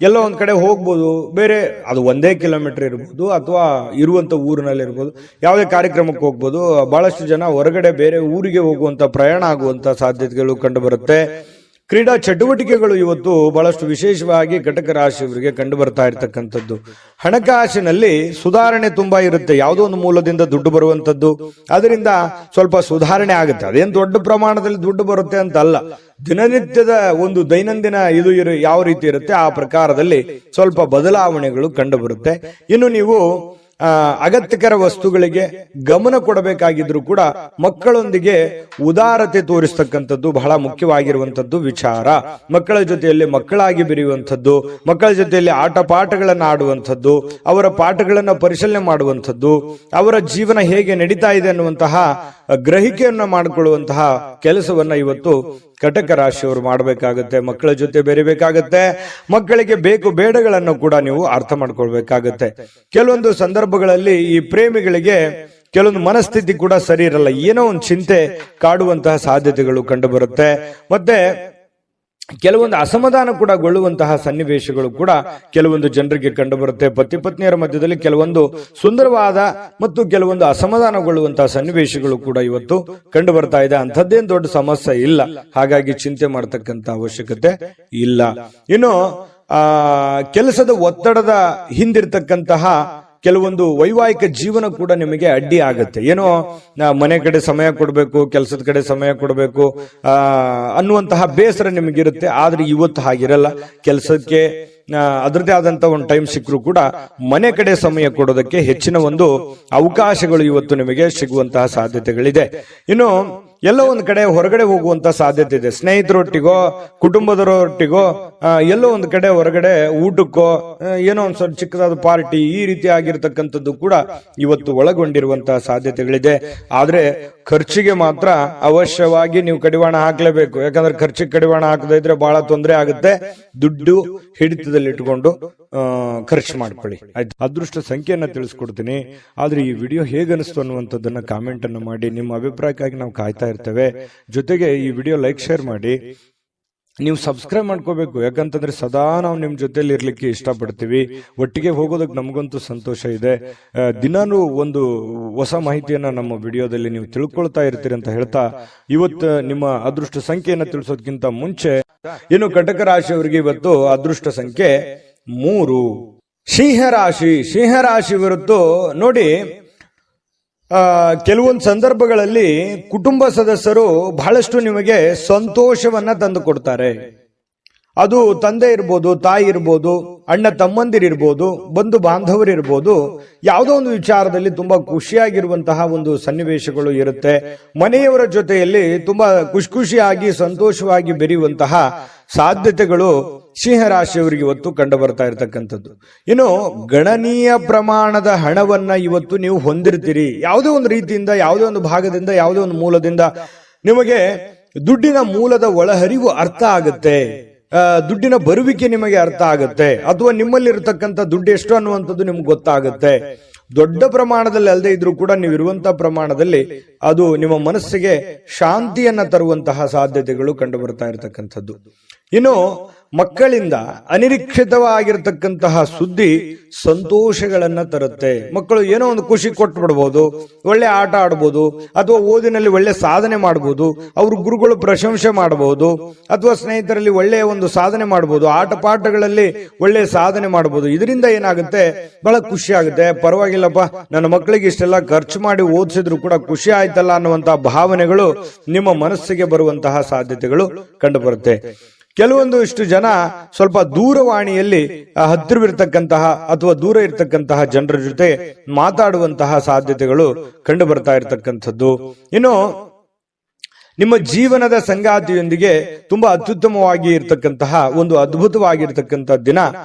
ಎಲ್ಲೋ ಒಂದ್ ಕಡೆ ಹೋಗ್ಬೋದು, ಬೇರೆ ಅದು 1 ಕಿಲೋಮೀಟರ್ ಇರ್ಬೋದು ಅಥವಾ ಇರುವಂತ ಊರಿನಲ್ಲಿ ಇರ್ಬೋದು, ಯಾವುದೇ ಕಾರ್ಯಕ್ರಮಕ್ಕೆ ಹೋಗ್ಬೋದು. ಬಹಳಷ್ಟು ಜನ ಹೊರಗಡೆ ಬೇರೆ ಊರಿಗೆ ಹೋಗುವಂತ, ಪ್ರಯಾಣ ಆಗುವಂತ ಸಾಧ್ಯತೆಗಳು ಕಂಡು ಬರುತ್ತೆ. ಕ್ರೀಡಾ ಚಟುವಟಿಕೆಗಳು ಇವತ್ತು ಬಹಳಷ್ಟು ವಿಶೇಷವಾಗಿ ಕಟಕ ರಾಶಿಯವರಿಗೆ ಕಂಡು ಬರ್ತಾ ಇರತಕ್ಕಂಥದ್ದು. ಹಣಕಾಸಿನಲ್ಲಿ ಸುಧಾರಣೆ ತುಂಬಾ ಇರುತ್ತೆ. ಯಾವುದೋ ಒಂದು ಮೂಲದಿಂದ ದುಡ್ಡು ಬರುವಂತದ್ದು, ಅದರಿಂದ ಸ್ವಲ್ಪ ಸುಧಾರಣೆ ಆಗುತ್ತೆ. ಅದೇನು ದೊಡ್ಡ ಪ್ರಮಾಣದಲ್ಲಿ ದುಡ್ಡು ಬರುತ್ತೆ ಅಂತ ಅಲ್ಲ. ದಿನನಿತ್ಯದ ಒಂದು ದೈನಂದಿನ ಇದು ಯಾವ ರೀತಿ ಇರುತ್ತೆ ಆ ಪ್ರಕಾರದಲ್ಲಿ ಸ್ವಲ್ಪ ಬದಲಾವಣೆಗಳು ಕಂಡು ಬರುತ್ತೆ. ಇನ್ನು ನೀವು ಅಗತ್ಯಕರ ವಸ್ತುಗಳಿಗೆ ಗಮನ ಕೊಡಬೇಕಾಗಿದ್ರು ಕೂಡ ಮಕ್ಕಳೊಂದಿಗೆ ಉದಾರತೆ ತೋರಿಸ್ತಕ್ಕಂಥದ್ದು ಬಹಳ ಮುಖ್ಯವಾಗಿರುವಂತದ್ದು ವಿಚಾರ. ಮಕ್ಕಳ ಜೊತೆಯಲ್ಲಿ ಮಕ್ಕಳಾಗಿ ಬೆರೆಯುವಂಥದ್ದು, ಮಕ್ಕಳ ಜೊತೆಯಲ್ಲಿ ಆಟ ಪಾಠಗಳನ್ನು ಆಡುವಂಥದ್ದು, ಅವರ ಪಾಠಗಳನ್ನು ಪರಿಶೀಲನೆ ಮಾಡುವಂಥದ್ದು, ಅವರ ಜೀವನ ಹೇಗೆ ನಡೀತಾ ಇದೆ ಅನ್ನುವಂತಹ ಗ್ರಹಿಕೆಯನ್ನ ಮಾಡಿಕೊಳ್ಳುವಂತಹ ಕೆಲಸವನ್ನ ಇವತ್ತು ಕಟಕ ರಾಶಿಯವರು ಮಾಡಬೇಕಾಗತ್ತೆ. ಮಕ್ಕಳ ಜೊತೆ ಬೆರಿಬೇಕಾಗತ್ತೆ. ಮಕ್ಕಳಿಗೆ ಬೇಕು ಬೇಡಗಳನ್ನು ಕೂಡ ನೀವು ಅರ್ಥ ಮಾಡ್ಕೊಳ್ಬೇಕಾಗತ್ತೆ. ಕೆಲವೊಂದು ಸಂದರ್ಭಗಳಲ್ಲಿ ಈ ಪ್ರೇಮಿಗಳಿಗೆ ಕೆಲವೊಂದು ಮನಸ್ಥಿತಿ ಕೂಡ ಸರಿ ಇರಲ್ಲ. ಏನೋ ಒಂದು ಚಿಂತೆ ಕಾಡುವಂತಹ ಸಾಧ್ಯತೆಗಳು ಕಂಡು ಬರುತ್ತೆ. ಮತ್ತೆ ಕೆಲವೊಂದು ಅಸಮಾಧಾನ ಕೂಡ ಗೊಳ್ಳುವಂತಹ ಸನ್ನಿವೇಶಗಳು ಕೂಡ ಕೆಲವೊಂದು ಜನರಿಗೆ ಕಂಡು ಬರುತ್ತೆ. ಪತಿ ಪತ್ನಿಯರ ಮಧ್ಯದಲ್ಲಿ ಕೆಲವೊಂದು ಸುಂದರವಾದ ಮತ್ತು ಕೆಲವೊಂದು ಅಸಮಾಧಾನಗೊಳ್ಳುವಂತಹ ಸನ್ನಿವೇಶಗಳು ಕೂಡ ಇವತ್ತು ಕಂಡು ಬರ್ತಾ ಇದೆ. ಅಂಥದ್ದೇನು ದೊಡ್ಡ ಸಮಸ್ಯೆ ಇಲ್ಲ, ಹಾಗಾಗಿ ಚಿಂತೆ ಮಾಡತಕ್ಕಂತ ಅವಶ್ಯಕತೆ ಇಲ್ಲ. ಇನ್ನು ಕೆಲಸದ ಒತ್ತಡದ ಹಿಂದಿರ್ತಕ್ಕಂತಹ ಕೆಲವೊಂದು ವೈವಾಹಿಕ ಜೀವನ ಕೂಡ ನಿಮಗೆ ಅಡ್ಡಿ ಆಗುತ್ತೆ. ಏನೋ ಮನೆ ಕಡೆ ಸಮಯ ಕೊಡಬೇಕು, ಕೆಲಸದ ಕಡೆ ಸಮಯ ಕೊಡಬೇಕು ಅನ್ನುವಂತಹ ಬೇಸರ ನಿಮಗಿರುತ್ತೆ. ಆದ್ರೆ ಇವತ್ತು ಹಾಗಿರಲ್ಲ. ಕೆಲಸಕ್ಕೆ ಅದರದೇ ಆದಂತ ಒಂದು ಟೈಮ್ ಸಿಕ್ಕರೂ ಕೂಡ ಮನೆ ಕಡೆ ಸಮಯ ಕೊಡೋದಕ್ಕೆ ಹೆಚ್ಚಿನ ಒಂದು ಅವಕಾಶಗಳು ಇವತ್ತು ನಿಮಗೆ ಸಿಗುವಂತಹ ಸಾಧ್ಯತೆಗಳಿದೆ. ಇನ್ನು ಎಲ್ಲೋ ಒಂದು ಕಡೆ ಹೊರಗಡೆ ಹೋಗುವಂತ ಸಾಧ್ಯತೆ ಇದೆ. ಸ್ನೇಹಿತರೊಟ್ಟಿಗೋ ಕುಟುಂಬದವರೊಟ್ಟಿಗೋ ಎಲ್ಲೋ ಒಂದು ಕಡೆ ಹೊರಗಡೆ ಊಟಕ್ಕೋ ಏನೋ ಒಂದು ಸ್ವಲ್ಪ ಚಿಕ್ಕದಾದ ಪಾರ್ಟಿ ಈ ರೀತಿ ಆಗಿರ್ತಕ್ಕಂಥದ್ದು ಕೂಡ ಇವತ್ತು ಒಳಗೊಂಡಿರುವಂತಹ ಸಾಧ್ಯತೆಗಳಿದೆ. ಆದ್ರೆ ಖರ್ಚಿಗೆ ಮಾತ್ರ ಅವಶ್ಯವಾಗಿ ನೀವು ಕಡಿವಾಣ ಹಾಕ್ಲೇಬೇಕು. ಯಾಕಂದ್ರೆ ಖರ್ಚಿಗೆ ಕಡಿವಾಣ ಹಾಕದೇ ಇದ್ರೆ ಬಹಳ ತೊಂದರೆ ಆಗುತ್ತೆ. ದುಡ್ಡು ಹಿಡಿತದಲ್ಲಿ ಇಟ್ಕೊಂಡು ಖರ್ಚು ಮಾಡ್ಕೊಳ್ಳಿ, ಆಯ್ತು. ಅದೃಷ್ಟ ಸಂಖ್ಯೆಯನ್ನ ತಿಳಿಸ್ಕೊಡ್ತೀನಿ. ಆದ್ರೆ ಈ ವಿಡಿಯೋ ಹೇಗನಿಸ್ತು ಅನ್ನುವಂಥದ್ದನ್ನ ಕಾಮೆಂಟ್ ಅನ್ನು ಮಾಡಿ. ನಿಮ್ಮ ಅಭಿಪ್ರಾಯಕ್ಕಾಗಿ ನಾವು ಕಾಯ್ತಾ ಇರ್ತೇವೆ. ಜೊತೆಗೆ ಈ ವಿಡಿಯೋ ಲೈಕ್, ಶೇರ್ ಮಾಡಿ. ನೀವು ಸಬ್ಸ್ಕ್ರೈಬ್ ಮಾಡ್ಕೋಬೇಕು. ಯಾಕಂತಂದ್ರೆ ಸದಾ ನಾವು ನಿಮ್ ಜೊತೆಲಿ ಇರ್ಲಿಕ್ಕೆ ಇಷ್ಟಪಡ್ತೀವಿ. ಒಟ್ಟಿಗೆ ಹೋಗೋದಕ್ಕೆ ನಮಗಂತೂ ಸಂತೋಷ ಇದೆ. ದಿನಾನು ಒಂದು ಹೊಸ ಮಾಹಿತಿಯನ್ನ ನಮ್ಮ ವಿಡಿಯೋದಲ್ಲಿ ನೀವು ತಿಳ್ಕೊಳ್ತಾ ಇರ್ತೀರಿ ಅಂತ ಹೇಳ್ತಾ, ಇವತ್ತು ನಿಮ್ಮ ಅದೃಷ್ಟ ಸಂಖ್ಯೆಯನ್ನ ತಿಳಿಸೋದಕ್ಕಿಂತ ಮುಂಚೆ ಇನ್ನು ಕಟಕ ರಾಶಿಯವರಿಗೆ ಇವತ್ತು ಅದೃಷ್ಟ ಸಂಖ್ಯೆ 3. ಸಿಂಹರಾಶಿ ಹೊರತು ನೋಡಿ, ಕೆಲವೊಂದು ಸಂದರ್ಭಗಳಲ್ಲಿ ಕುಟುಂಬ ಸದಸ್ಯರು ಬಹಳಷ್ಟು ನಿಮಗೆ ಸಂತೋಷವನ್ನ ತಂದು ಕೊಡ್ತಾರೆ. ಅದು ತಂದೆ ಇರ್ಬೋದು, ತಾಯಿ ಇರ್ಬೋದು, ಅಣ್ಣ ತಮ್ಮಂದಿರಿರ್ಬೋದು, ಬಂಧು ಬಾಂಧವರಿರ್ಬೋದು. ಯಾವುದೋ ಒಂದು ವಿಚಾರದಲ್ಲಿ ತುಂಬಾ ಖುಷಿಯಾಗಿರುವಂತಹ ಒಂದು ಸನ್ನಿವೇಶಗಳು ಇರುತ್ತೆ. ಮನೆಯವರ ಜೊತೆಯಲ್ಲಿ ತುಂಬಾ ಖುಷಿಯಾಗಿ ಸಂತೋಷವಾಗಿ ಬೆರೆಯುವಂತಹ ಸಾಧ್ಯತೆಗಳು ಸಿಂಹರಾಶಿಯವರಿಗೆ ಇವತ್ತು ಕಂಡು ಬರ್ತಾ ಇರತಕ್ಕಂಥದ್ದು. ಇನ್ನು ಗಣನೀಯ ಪ್ರಮಾಣದ ಹಣವನ್ನ ಇವತ್ತು ನೀವು ಹೊಂದಿರ್ತೀರಿ. ಯಾವುದೇ ಒಂದು ರೀತಿಯಿಂದ, ಯಾವುದೇ ಒಂದು ಭಾಗದಿಂದ, ಯಾವುದೇ ಒಂದು ಮೂಲದಿಂದ ನಿಮಗೆ ದುಡ್ಡಿನ ಮೂಲದ ಒಳಹರಿವು ಅರ್ಥ ಆಗುತ್ತೆ. ದುಡ್ಡಿನ ಬರುವಿಕೆ ನಿಮಗೆ ಅರ್ಥ ಆಗುತ್ತೆ. ಅಥವಾ ನಿಮ್ಮಲ್ಲಿ ಇರತಕ್ಕಂಥ ದುಡ್ಡು ಎಷ್ಟು ಅನ್ನುವಂಥದ್ದು ನಿಮ್ಗೆ ಗೊತ್ತಾಗುತ್ತೆ. ದೊಡ್ಡ ಪ್ರಮಾಣದಲ್ಲಿ ಅಲ್ಲದೆ ಇದ್ರೂ ಕೂಡ ನೀವಿರುವಂತಹ ಪ್ರಮಾಣದಲ್ಲಿ ಅದು ನಿಮ್ಮ ಮನಸ್ಸಿಗೆ ಶಾಂತಿಯನ್ನ ತರುವಂತಹ ಸಾಧ್ಯತೆಗಳು ಕಂಡು ಬರ್ತಾ ಇರತಕ್ಕಂಥದ್ದು. ಇನ್ನು ಮಕ್ಕಳಿಂದ ಅನಿರೀಕ್ಷಿತವಾಗಿರತಕ್ಕಂತಹ ಸುದ್ದಿ ಸಂತೋಷಗಳನ್ನ ತರುತ್ತೆ. ಮಕ್ಕಳು ಏನೋ ಒಂದು ಖುಷಿ ಕೊಟ್ಟು ಬಿಡ್ಬೋದು, ಒಳ್ಳೆ ಆಟ ಆಡ್ಬೋದು, ಅಥವಾ ಓದಿನಲ್ಲಿ ಒಳ್ಳೆ ಸಾಧನೆ ಮಾಡಬಹುದು, ಅವ್ರ ಗುರುಗಳು ಪ್ರಶಂಸೆ ಮಾಡಬಹುದು, ಅಥವಾ ಸ್ನೇಹಿತರಲ್ಲಿ ಒಳ್ಳೆಯ ಒಂದು ಸಾಧನೆ ಮಾಡಬಹುದು, ಆಟ ಪಾಠಗಳಲ್ಲಿ ಒಳ್ಳೆ ಸಾಧನೆ ಮಾಡಬಹುದು. ಇದರಿಂದ ಏನಾಗುತ್ತೆ, ಬಹಳ ಖುಷಿ ಆಗುತ್ತೆ. ಪರವಾಗಿಲ್ಲಪ್ಪ, ನನ್ನ ಮಕ್ಕಳಿಗೆ ಇಷ್ಟೆಲ್ಲ ಖರ್ಚು ಮಾಡಿ ಓದಿಸಿದ್ರು ಕೂಡ ಖುಷಿ ಆಯ್ತಲ್ಲ ಅನ್ನುವಂತಹ ಭಾವನೆಗಳು ನಿಮ್ಮ ಮನಸ್ಸಿಗೆ ಬರುವಂತಹ ಸಾಧ್ಯತೆಗಳು ಕಂಡು ಬರುತ್ತೆ. ಕೆಲವೊಂದು ಇಷ್ಟು ಜನ ಸ್ವಲ್ಪ ದೂರವಾಣಿಯಲ್ಲಿ ಹತ್ತಿರವಿರ್ತಕ್ಕಂತಹ ಅಥವಾ ದೂರ ಇರತಕ್ಕಂತಹ ಜನರ ಜೊತೆ ಮಾತಾಡುವಂತಹ ಸಾಧ್ಯತೆಗಳು ಕಂಡು ಬರ್ತಾ ಇರತಕ್ಕಂಥದ್ದು. ಇನ್ನು ನಿಮ್ಮ ಜೀವನದ ಸಂಗಾತಿಯೊಂದಿಗೆ ತುಂಬಾ ಅತ್ಯುತ್ತಮವಾಗಿ ಇರತಕ್ಕಂತಹ ಒಂದು ಅದ್ಭುತವಾಗಿರ್ತಕ್ಕಂತಹ ದಿನ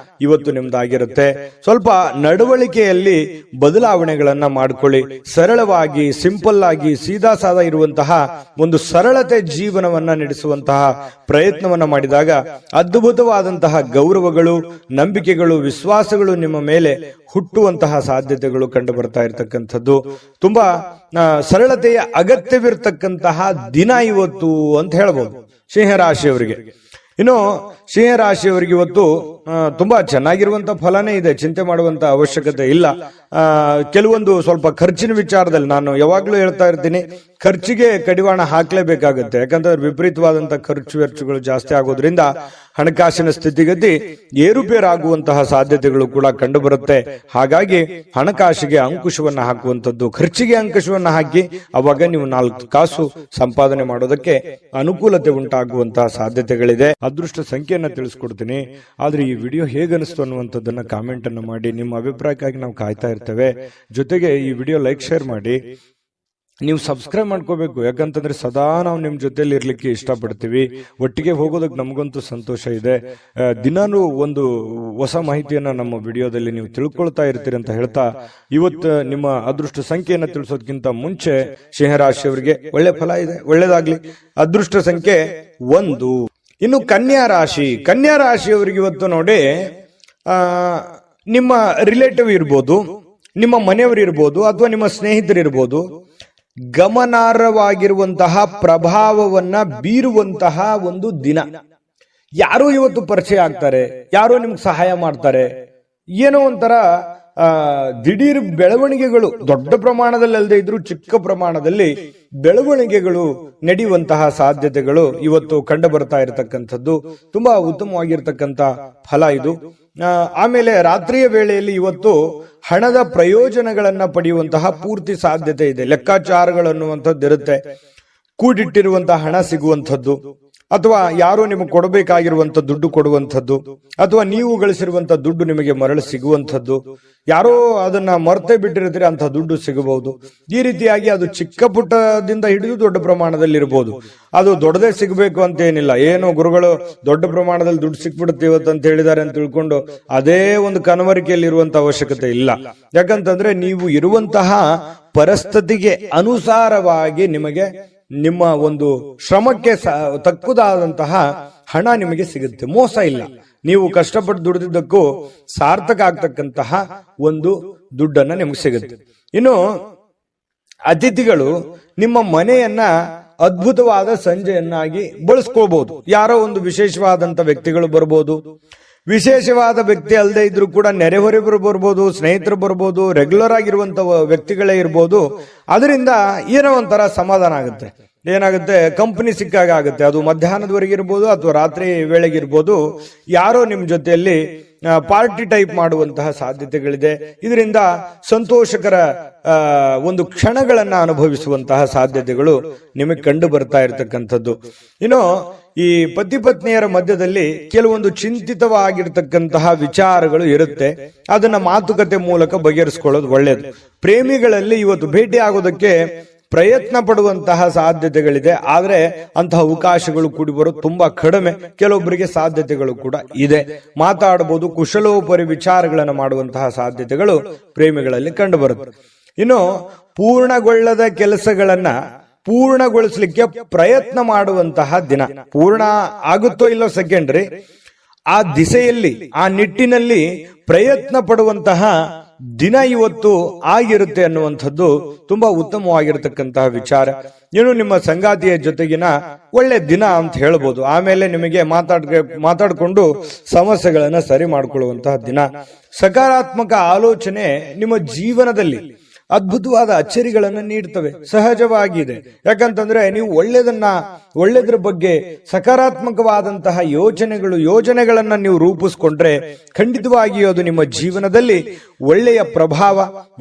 ಇವತ್ತು ನಿಮ್ದಾಗಿರುತ್ತೆ. ಸ್ವಲ್ಪ ನಡವಳಿಕೆಯಲ್ಲಿ ಬದಲಾವಣೆಗಳನ್ನ ಮಾಡ್ಕೊಳ್ಳಿ. ಸರಳವಾಗಿ, ಸಿಂಪಲ್ ಆಗಿ, ಸೀದಾ ಸಾದಾ ಇರುವಂತಹ ಒಂದು ಸರಳತೆ ಜೀವನವನ್ನ ನಡೆಸುವಂತಹ ಪ್ರಯತ್ನವನ್ನ ಮಾಡಿದಾಗ ಅದ್ಭುತವಾದಂತಹ ಗೌರವಗಳು, ನಂಬಿಕೆಗಳು, ವಿಶ್ವಾಸಗಳು ನಿಮ್ಮ ಮೇಲೆ ಹುಟ್ಟುವಂತಹ ಸಾಧ್ಯತೆಗಳು ಕಂಡು ಬರ್ತಾ ಇರತಕ್ಕಂಥದ್ದು. ತುಂಬಾ ಸರಳತೆಯ ಅಗತ್ಯವಿರತಕ್ಕಂತಹ ದಿನ ಇವತ್ತು ಅಂತ ಹೇಳ್ಬೋದು ಸಿಂಹರಾಶಿಯವರಿಗೆ. ಇನ್ನು ಸಿಂಹರಾಶಿಯವರಿಗೆ ಇವತ್ತು ತುಂಬಾ ಚೆನ್ನಾಗಿರುವಂತಹ ಫಲನೇ ಇದೆ, ಚಿಂತೆ ಮಾಡುವಂತ ಅವಶ್ಯಕತೆ ಇಲ್ಲ. ಕೆಲವೊಂದು ಸ್ವಲ್ಪ ಖರ್ಚಿನ ವಿಚಾರದಲ್ಲಿ ನಾನು ಯಾವಾಗ್ಲೂ ಹೇಳ್ತಾ ಇರ್ತೀನಿ, ಖರ್ಚಿಗೆ ಕಡಿವಾಣ ಹಾಕ್ಲೇಬೇಕಾಗುತ್ತೆ. ಯಾಕಂದ್ರೆ ವಿಪರೀತವಾದಂತಹ ಖರ್ಚು ವೆಚ್ಚಗಳು ಜಾಸ್ತಿ ಆಗೋದ್ರಿಂದ ಹಣಕಾಸಿನ ಸ್ಥಿತಿಗತಿ ಏರುಪೇರಾಗುವಂತಹ ಸಾಧ್ಯತೆಗಳು ಕೂಡ ಕಂಡು ಬರುತ್ತೆ. ಹಾಗಾಗಿ ಹಣಕಾಸಿಗೆ ಅಂಕುಶವನ್ನ ಹಾಕುವಂಥದ್ದು, ಖರ್ಚಿಗೆ ಅಂಕುಶವನ್ನ ಹಾಕಿ ಅವಾಗ ನೀವು 4 ಕಾಸು ಸಂಪಾದನೆ ಮಾಡೋದಕ್ಕೆ ಅನುಕೂಲತೆ ಉಂಟಾಗುವಂತಹ ಸಾಧ್ಯತೆಗಳಿದೆ. ಅದೃಷ್ಟ ಸಂಖ್ಯೆಯನ್ನ ತಿಳಿಸ್ಕೊಡ್ತೀನಿ. ಆದ್ರೆ ಈ ವಿಡಿಯೋ ಹೇಗನಿಸ್ತು ಅನ್ನುವಂಥದ್ದನ್ನ ಕಾಮೆಂಟ್ ಅನ್ನು ಮಾಡಿ. ನಿಮ್ಮ ಅಭಿಪ್ರಾಯಕ್ಕಾಗಿ ನಾವು ಕಾಯ್ತಾ ಇರ್ತೇವೆ. ಜೊತೆಗೆ ಈ ವಿಡಿಯೋ ಲೈಕ್, ಶೇರ್ ಮಾಡಿ. ನೀವು ಸಬ್ಸ್ಕ್ರೈಬ್ ಮಾಡ್ಕೋಬೇಕು. ಯಾಕಂತಂದ್ರೆ ಸದಾ ನಾವು ನಿಮ್ ಜೊತೆಲಿ ಇರ್ಲಿಕ್ಕೆ ಇಷ್ಟಪಡ್ತೀವಿ. ಒಟ್ಟಿಗೆ ಹೋಗೋದಕ್ಕೆ ನಮಗಂತೂ ಸಂತೋಷ ಇದೆ. ದಿನಾನು ಒಂದು ಹೊಸ ಮಾಹಿತಿಯನ್ನ ನಮ್ಮ ವಿಡಿಯೋದಲ್ಲಿ ನೀವು ತಿಳ್ಕೊಳ್ತಾ ಇರ್ತೀರಿ ಅಂತ ಹೇಳ್ತಾ, ಇವತ್ತು ನಿಮ್ಮ ಅದೃಷ್ಟ ಸಂಖ್ಯೆಯನ್ನ ತಿಳಿಸೋದಕ್ಕಿಂತ ಮುಂಚೆ ಸಿಂಹರಾಶಿಯವರಿಗೆ ಒಳ್ಳೆ ಫಲ ಇದೆ, ಒಳ್ಳೇದಾಗ್ಲಿ. ಅದೃಷ್ಟ ಸಂಖ್ಯೆ 1. ಇನ್ನು ಕನ್ಯಾ ರಾಶಿಯವರಿಗೆ ಇವತ್ತು ನೋಡಿ, ನಿಮ್ಮ ರಿಲೇಟಿವ್ ಇರ್ಬೋದು, ನಿಮ್ಮ ಮನೆಯವರು ಇರ್ಬೋದು, ಅಥವಾ ನಿಮ್ಮ ಸ್ನೇಹಿತರಿರ್ಬೋದು, ಗಮನಾರ್ಹವಾಗಿರುವಂತಹ ಪ್ರಭಾವವನ್ನ ಬೀರುವಂತಹ ಒಂದು ದಿನ. ಯಾರೋ ಇವತ್ತು ಪರಿಚಯ ಆಗ್ತಾರೆ, ಯಾರೋ ನಿಮ್ಗೆ ಸಹಾಯ ಮಾಡ್ತಾರೆ. ಏನೋ ಒಂಥರ ದಿಢೀರ್ ಬೆಳವಣಿಗೆಗಳು, ದೊಡ್ಡ ಪ್ರಮಾಣದಲ್ಲಿ ಅಲ್ಲದೆ ಇದ್ರೂ ಚಿಕ್ಕ ಪ್ರಮಾಣದಲ್ಲಿ ಬೆಳವಣಿಗೆಗಳು ನಡೆಯುವಂತಹ ಸಾಧ್ಯತೆಗಳು ಇವತ್ತು ಕಂಡು ಬರ್ತಾ ಇರತಕ್ಕಂಥದ್ದು. ತುಂಬಾ ಉತ್ತಮವಾಗಿರ್ತಕ್ಕಂಥ ಫಲ ಇದು. ಆಮೇಲೆ ರಾತ್ರಿಯ ವೇಳೆಯಲ್ಲಿ ಇವತ್ತು ಹಣದ ಪ್ರಯೋಜನಗಳನ್ನ ಪಡೆಯುವಂತಹ ಪೂರ್ತಿ ಸಾಧ್ಯತೆ ಇದೆ. ಲೆಕ್ಕಾಚಾರಗಳು ಅನ್ನುವಂಥದ್ದು ಇರುತ್ತೆ. ಕೂಡಿಟ್ಟಿರುವಂತಹ ಹಣ ಸಿಗುವಂಥದ್ದು, ಅಥವಾ ಯಾರೋ ನಿಮಗೆ ಕೊಡಬೇಕಾಗಿರುವಂತ ದುಡ್ಡು ಕೊಡುವಂಥದ್ದು, ಅಥವಾ ನೀವು ಗಳಿಸಿರುವಂತ ದುಡ್ಡು ನಿಮಗೆ ಮರಳಿ ಸಿಗುವಂಥದ್ದು, ಯಾರೋ ಅದನ್ನ ಮರ್ತೇ ಬಿಟ್ಟಿರ್ತೀರಿ ಅಂತ ದುಡ್ಡು ಸಿಗಬಹುದು. ಈ ರೀತಿಯಾಗಿ ಅದು ಚಿಕ್ಕ ಪುಟ್ಟದಿಂದ ಹಿಡಿದು ದೊಡ್ಡ ಪ್ರಮಾಣದಲ್ಲಿ ಇರಬಹುದು. ಅದು ದೊಡ್ಡದೇ ಸಿಗಬೇಕು ಅಂತ ಏನಿಲ್ಲ. ಏನೋ ಗುರುಗಳು ದೊಡ್ಡ ಪ್ರಮಾಣದಲ್ಲಿ ದುಡ್ಡು ಸಿಕ್ಬಿಡುತ್ತೆ ಇವತ್ತು ಅಂತ ಹೇಳಿದ್ದಾರೆ ಅಂತ ತಿಳ್ಕೊಂಡು ಅದೇ ಒಂದು ಕನವರಿಕೆಯಲ್ಲಿ ಇರುವಂತ ಅವಶ್ಯಕತೆ ಇಲ್ಲ. ಯಾಕಂತಂದ್ರೆ ನೀವು ಇರುವಂತಹ ಪರಿಸ್ಥಿತಿಗೆ ಅನುಸಾರವಾಗಿ ನಿಮಗೆ ನಿಮ್ಮ ಒಂದು ಶ್ರಮಕ್ಕೆ ತಕ್ಕುದಾದಂತಹ ಹಣ ನಿಮಗೆ ಸಿಗುತ್ತೆ. ಮೋಸ ಇಲ್ಲ. ನೀವು ಕಷ್ಟಪಟ್ಟು ದುಡಿದಿದ್ದಕ್ಕೂ ಸಾರ್ಥಕ ಆಗ್ತಕ್ಕಂತಹ ಒಂದು ದುಡ್ಡನ್ನ ನಿಮಗೆ ಸಿಗುತ್ತೆ. ಇನ್ನು ಅತಿಥಿಗಳು ನಿಮ್ಮ ಮನೆಯನ್ನ ಅದ್ಭುತವಾದ ಸಂಜೆಯನ್ನಾಗಿ ಬಳಸ್ಕೋಬಹುದು. ಯಾರೋ ಒಂದು ವಿಶೇಷವಾದಂತ ವ್ಯಕ್ತಿಗಳು ಬರ್ಬೋದು, ವಿಶೇಷವಾದ ವ್ಯಕ್ತಿ ಅಲ್ಲದೆ ಇದ್ರೂ ಕೂಡ ನೆರೆಹೊರೆಯವರು ಬರ್ಬೋದು, ಸ್ನೇಹಿತರು ಬರ್ಬೋದು, ರೆಗ್ಯುಲರ್ ಆಗಿರುವಂತ ವ್ಯಕ್ತಿಗಳೇ ಇರ್ಬೋದು. ಅದರಿಂದ ಏನೋ ಒಂಥರ ಸಮಾಧಾನ ಆಗುತ್ತೆ. ಏನಾಗುತ್ತೆ, ಕಂಪನಿ ಸಿಕ್ಕಾಗ ಆಗುತ್ತೆ. ಅದು ಮಧ್ಯಾಹ್ನದವರೆಗೆ ಇರ್ಬೋದು ಅಥವಾ ರಾತ್ರಿ ವೇಳೆಗಿರ್ಬೋದು. ಯಾರೋ ನಿಮ್ ಜೊತೆಯಲ್ಲಿ ಪಾರ್ಟಿ ಟೈಪ್ ಮಾಡುವಂತಹ ಸಾಧ್ಯತೆಗಳಿದೆ. ಇದರಿಂದ ಸಂತೋಷಕರ ಒಂದು ಕ್ಷಣಗಳನ್ನ ಅನುಭವಿಸುವಂತಹ ಸಾಧ್ಯತೆಗಳು ನಿಮಗೆ ಕಂಡು ಬರ್ತಾ ಇರತಕ್ಕಂಥದ್ದು. ಇನ್ನು ಈ ಪತಿ ಪತ್ನಿಯರ ಮಧ್ಯದಲ್ಲಿ ಕೆಲವೊಂದು ಚಿಂತಿತವಾಗಿರ್ತಕ್ಕಂತಹ ವಿಚಾರಗಳು ಇರುತ್ತೆ. ಅದನ್ನ ಮಾತುಕತೆ ಮೂಲಕ ಬಗೆಹರಿಸಿಕೊಳ್ಳೋದು ಒಳ್ಳೆಯದು. ಪ್ರೇಮಿಗಳಲ್ಲಿ ಇವತ್ತು ಭೇಟಿ ಆಗೋದಕ್ಕೆ ಪ್ರಯತ್ನ ಪಡುವಂತಹ ಸಾಧ್ಯತೆಗಳಿದೆ. ಆದ್ರೆ ಅಂತಹ ಅವಕಾಶಗಳು ಕೂಡಿ ಬರೋದು ತುಂಬಾ ಕಡಿಮೆ. ಕೆಲವೊಬ್ಬರಿಗೆ ಸಾಧ್ಯತೆಗಳು ಕೂಡ ಇದೆ. ಮಾತಾಡಬಹುದು, ಕುಶಲೋಪರಿ ವಿಚಾರಗಳನ್ನು ಮಾಡುವಂತಹ ಸಾಧ್ಯತೆಗಳು ಪ್ರೇಮಿಗಳಲ್ಲಿ ಕಂಡು ಬರುತ್ತೆ. ಇನ್ನು ಪೂರ್ಣಗೊಳ್ಳದ ಕೆಲಸಗಳನ್ನ ಪೂರ್ಣಗೊಳಿಸಲಿಕ್ಕೆ ಪ್ರಯತ್ನ ಮಾಡುವಂತಹ ದಿನ. ಪೂರ್ಣ ಆಗುತ್ತೋ ಇಲ್ಲೋ ಸೆಕೆಂಡ್ರಿ, ಆ ದಿಸೆಯಲ್ಲಿ ಆ ನಿಟ್ಟಿನಲ್ಲಿ ಪ್ರಯತ್ನ ಪಡುವಂತಹ ದಿನ ಇವತ್ತು ಆಗಿರುತ್ತೆ ಅನ್ನುವಂಥದ್ದು ತುಂಬಾ ಉತ್ತಮವಾಗಿರತಕ್ಕಂತಹ ವಿಚಾರ. ಇನ್ನು ನಿಮ್ಮ ಸಂಗಾತಿಯ ಜೊತೆಗಿನ ಒಳ್ಳೆ ದಿನ ಅಂತ ಹೇಳ್ಬೋದು. ಆಮೇಲೆ ನಿಮಗೆ ಮಾತಾಡ್ಕೊಂಡು ಸಮಸ್ಯೆಗಳನ್ನ ಸರಿ ಮಾಡ್ಕೊಳ್ಳುವಂತಹ ದಿನ. ಸಕಾರಾತ್ಮಕ ಆಲೋಚನೆ ನಿಮ್ಮ ಜೀವನದಲ್ಲಿ ಅದ್ಭುತವಾದ ಅಚ್ಚರಿಗಳನ್ನು ನೀಡ್ತವೆ. ಸಹಜವಾಗಿದೆ. ಯಾಕಂತಂದ್ರೆ ನೀವು ಒಳ್ಳೆದ್ರ ಬಗ್ಗೆ ಸಕಾರಾತ್ಮಕವಾದಂತಹ ಯೋಜನೆಗಳನ್ನ ನೀವು ರೂಪಿಸ್ಕೊಂಡ್ರೆ ಖಂಡಿತವಾಗಿಯೂ ಅದು ನಿಮ್ಮ ಜೀವನದಲ್ಲಿ ಒಳ್ಳೆಯ ಪ್ರಭಾವ,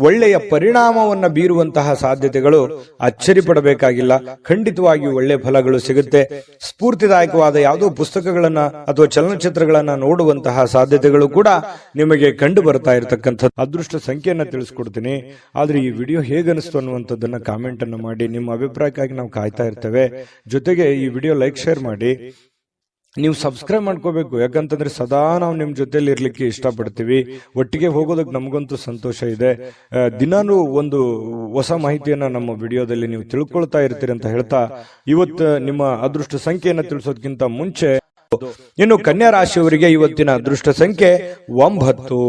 ಒಳ್ಳೆಯ ಪರಿಣಾಮವನ್ನ ಬೀರುವಂತಹ ಸಾಧ್ಯತೆಗಳು ಅಚ್ಚರಿ ಪಡಬೇಕಾಗಿಲ್ಲ. ಖಂಡಿತವಾಗಿಯೂ ಒಳ್ಳೆಯ ಫಲಗಳು ಸಿಗುತ್ತೆ. ಸ್ಫೂರ್ತಿದಾಯಕವಾದ ಯಾವುದೋ ಪುಸ್ತಕಗಳನ್ನ ಅಥವಾ ಚಲನಚಿತ್ರಗಳನ್ನ ನೋಡುವಂತಹ ಸಾಧ್ಯತೆಗಳು ಕೂಡ ನಿಮಗೆ ಕಂಡು ಬರ್ತಾ ಇರತಕ್ಕಂಥದ್ದು. ಅದೃಷ್ಟ ಸಂಖ್ಯೆಯನ್ನ ತಿಳಿಸ್ಕೊಡ್ತೀನಿ. ಆದ್ರೆ ಈ ವಿಡಿಯೋ ಹೇಗನಿಸ್ತು ಅನ್ನುವಂಥದ್ದನ್ನ ಕಾಮೆಂಟ್ ಅನ್ನು ಮಾಡಿ. ನಿಮ್ಮ ಅಭಿಪ್ರಾಯಕ್ಕಾಗಿ ನಾವು ಕಾಯ್ತಾ ಇರ್ತೇವೆ. ಜೊತೆಗೆ ಈ ವಿಡಿಯೋ ಲೈಕ್, ಶೇರ್ ಮಾಡಿ. ನೀವು ಸಬ್ಸ್ಕ್ರೈಬ್ ಮಾಡ್ಕೋಬೇಕು. ಯಾಕಂತಂದ್ರೆ ಸದಾ ನಾವು ನಿಮ್ ಜೊತೆಲಿ ಇರ್ಲಿಕ್ಕೆ ಇಷ್ಟಪಡ್ತೀವಿ. ಒಟ್ಟಿಗೆ ಹೋಗೋದಕ್ಕೆ ನಮಗಂತೂ ಸಂತೋಷ ಇದೆ. ದಿನಾನು ಒಂದು ಹೊಸ ಮಾಹಿತಿಯನ್ನ ನಮ್ಮ ವಿಡಿಯೋದಲ್ಲಿ ನೀವು ತಿಳ್ಕೊಳ್ತಾ ಇರ್ತೀರಿ ಅಂತ ಹೇಳ್ತಾ, ಇವತ್ತು ನಿಮ್ಮ ಅದೃಷ್ಟ ಸಂಖ್ಯೆಯನ್ನ ತಿಳಿಸೋದಕ್ಕಿಂತ ಮುಂಚೆ ಇನ್ನು ಕನ್ಯಾ ರಾಶಿಯವರಿಗೆ ಇವತ್ತಿನ ಅದೃಷ್ಟ ಸಂಖ್ಯೆ 9.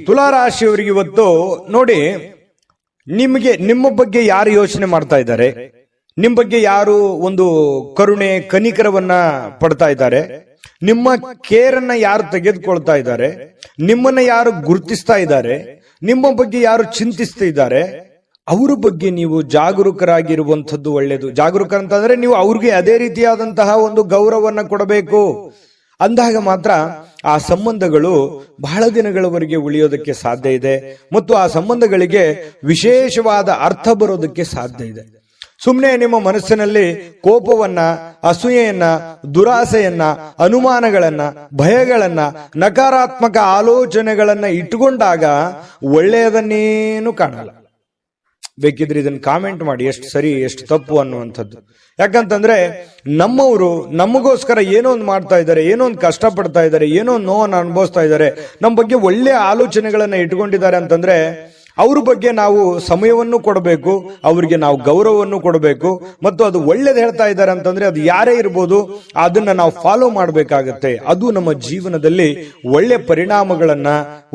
ತುಲಾರಾಶಿಯವರಿಗೆ ಇವತ್ತು ನೋಡಿ, ನಿಮ್ಮ ಬಗ್ಗೆ ಯಾರು ಯೋಚನೆ ಮಾಡ್ತಾ ಇದ್ದಾರೆ, ನಿಮ್ಮ ಬಗ್ಗೆ ಯಾರು ಒಂದು ಕರುಣೆ ಕನಿಕರವನ್ನ ಪಡ್ತಾ ಇದ್ದಾರೆ, ನಿಮ್ಮ ಕೇರನ್ನ ಯಾರು ತೆಗೆದುಕೊಳ್ತಾ ಇದ್ದಾರೆ, ನಿಮ್ಮನ್ನ ಯಾರು ಗುರುತಿಸ್ತಾ ಇದ್ದಾರೆ, ನಿಮ್ಮ ಬಗ್ಗೆ ಯಾರು ಚಿಂತಿಸ್ತಾ ಇದ್ದಾರೆ, ಅವರ ಬಗ್ಗೆ ನೀವು ಜಾಗರೂಕರಾಗಿರುವಂಥದ್ದು ಒಳ್ಳೆಯದು. ಜಾಗರೂಕ ಅಂತಂದ್ರೆ ನೀವು ಅವ್ರಿಗೆ ಅದೇ ರೀತಿಯಾದಂತಹ ಒಂದು ಗೌರವವನ್ನ ಕೊಡಬೇಕು. ಅಂದಾಗ ಮಾತ್ರ ಆ ಸಂಬಂಧಗಳು ಬಹಳ ದಿನಗಳವರೆಗೆ ಉಳಿಯೋದಕ್ಕೆ ಸಾಧ್ಯ ಇದೆ ಮತ್ತು ಆ ಸಂಬಂಧಗಳಿಗೆ ವಿಶೇಷವಾದ ಅರ್ಥ ಬರೋದಕ್ಕೆ ಸಾಧ್ಯ ಇದೆ. ಸುಮ್ಮನೆ ನಿಮ್ಮ ಮನಸ್ಸಿನಲ್ಲಿ ಕೋಪವನ್ನ, ಅಸೂಯೆಯನ್ನ, ದುರಾಸೆಯನ್ನ, ಅನುಮಾನಗಳನ್ನ, ಭಯಗಳನ್ನ, ನಕಾರಾತ್ಮಕ ಆಲೋಚನೆಗಳನ್ನ ಇಟ್ಟುಕೊಂಡಾಗ ಒಳ್ಳೆಯದನ್ನೇನು ಕಾಣಲ್ಲ. ಬೇಕಿದ್ರೆ ಇದನ್ನ ಕಾಮೆಂಟ್ ಮಾಡಿ, ಎಷ್ಟು ಸರಿ ಎಷ್ಟು ತಪ್ಪು ಅನ್ನುವಂಥದ್ದು. ಯಾಕಂತಂದ್ರೆ ನಮ್ಮವರು ನಮಗೋಸ್ಕರ ಏನೋ ಒಂದು ಮಾಡ್ತಾ ಇದ್ದಾರೆ, ಏನೋ ಒಂದು ಕಷ್ಟ ಪಡ್ತಾ ಇದ್ದಾರೆ, ಏನೋ ಒಂದು ನೋವನ್ನು ಅನುಭವಿಸ್ತಾ ಇದ್ದಾರೆ, ನಮ್ಮ ಬಗ್ಗೆ ಒಳ್ಳೆ ಆಲೋಚನೆಗಳನ್ನ ಇಟ್ಕೊಂಡಿದ್ದಾರೆ ಅಂತಂದ್ರೆ ಅವ್ರ ಬಗ್ಗೆ ನಾವು ಸಮಯವನ್ನು ಕೊಡಬೇಕು, ಅವರಿಗೆ ನಾವು ಗೌರವವನ್ನು ಕೊಡಬೇಕು. ಮತ್ತು ಅದು ಒಳ್ಳೇದು ಹೇಳ್ತಾ ಇದ್ದಾರೆ ಅಂತಂದ್ರೆ ಅದು ಯಾರೇ ಇರ್ಬೋದು, ಅದನ್ನ ನಾವು ಫಾಲೋ ಮಾಡಬೇಕಾಗತ್ತೆ. ಅದು ನಮ್ಮ ಜೀವನದಲ್ಲಿ ಒಳ್ಳೆ ಪರಿಣಾಮಗಳನ್ನ,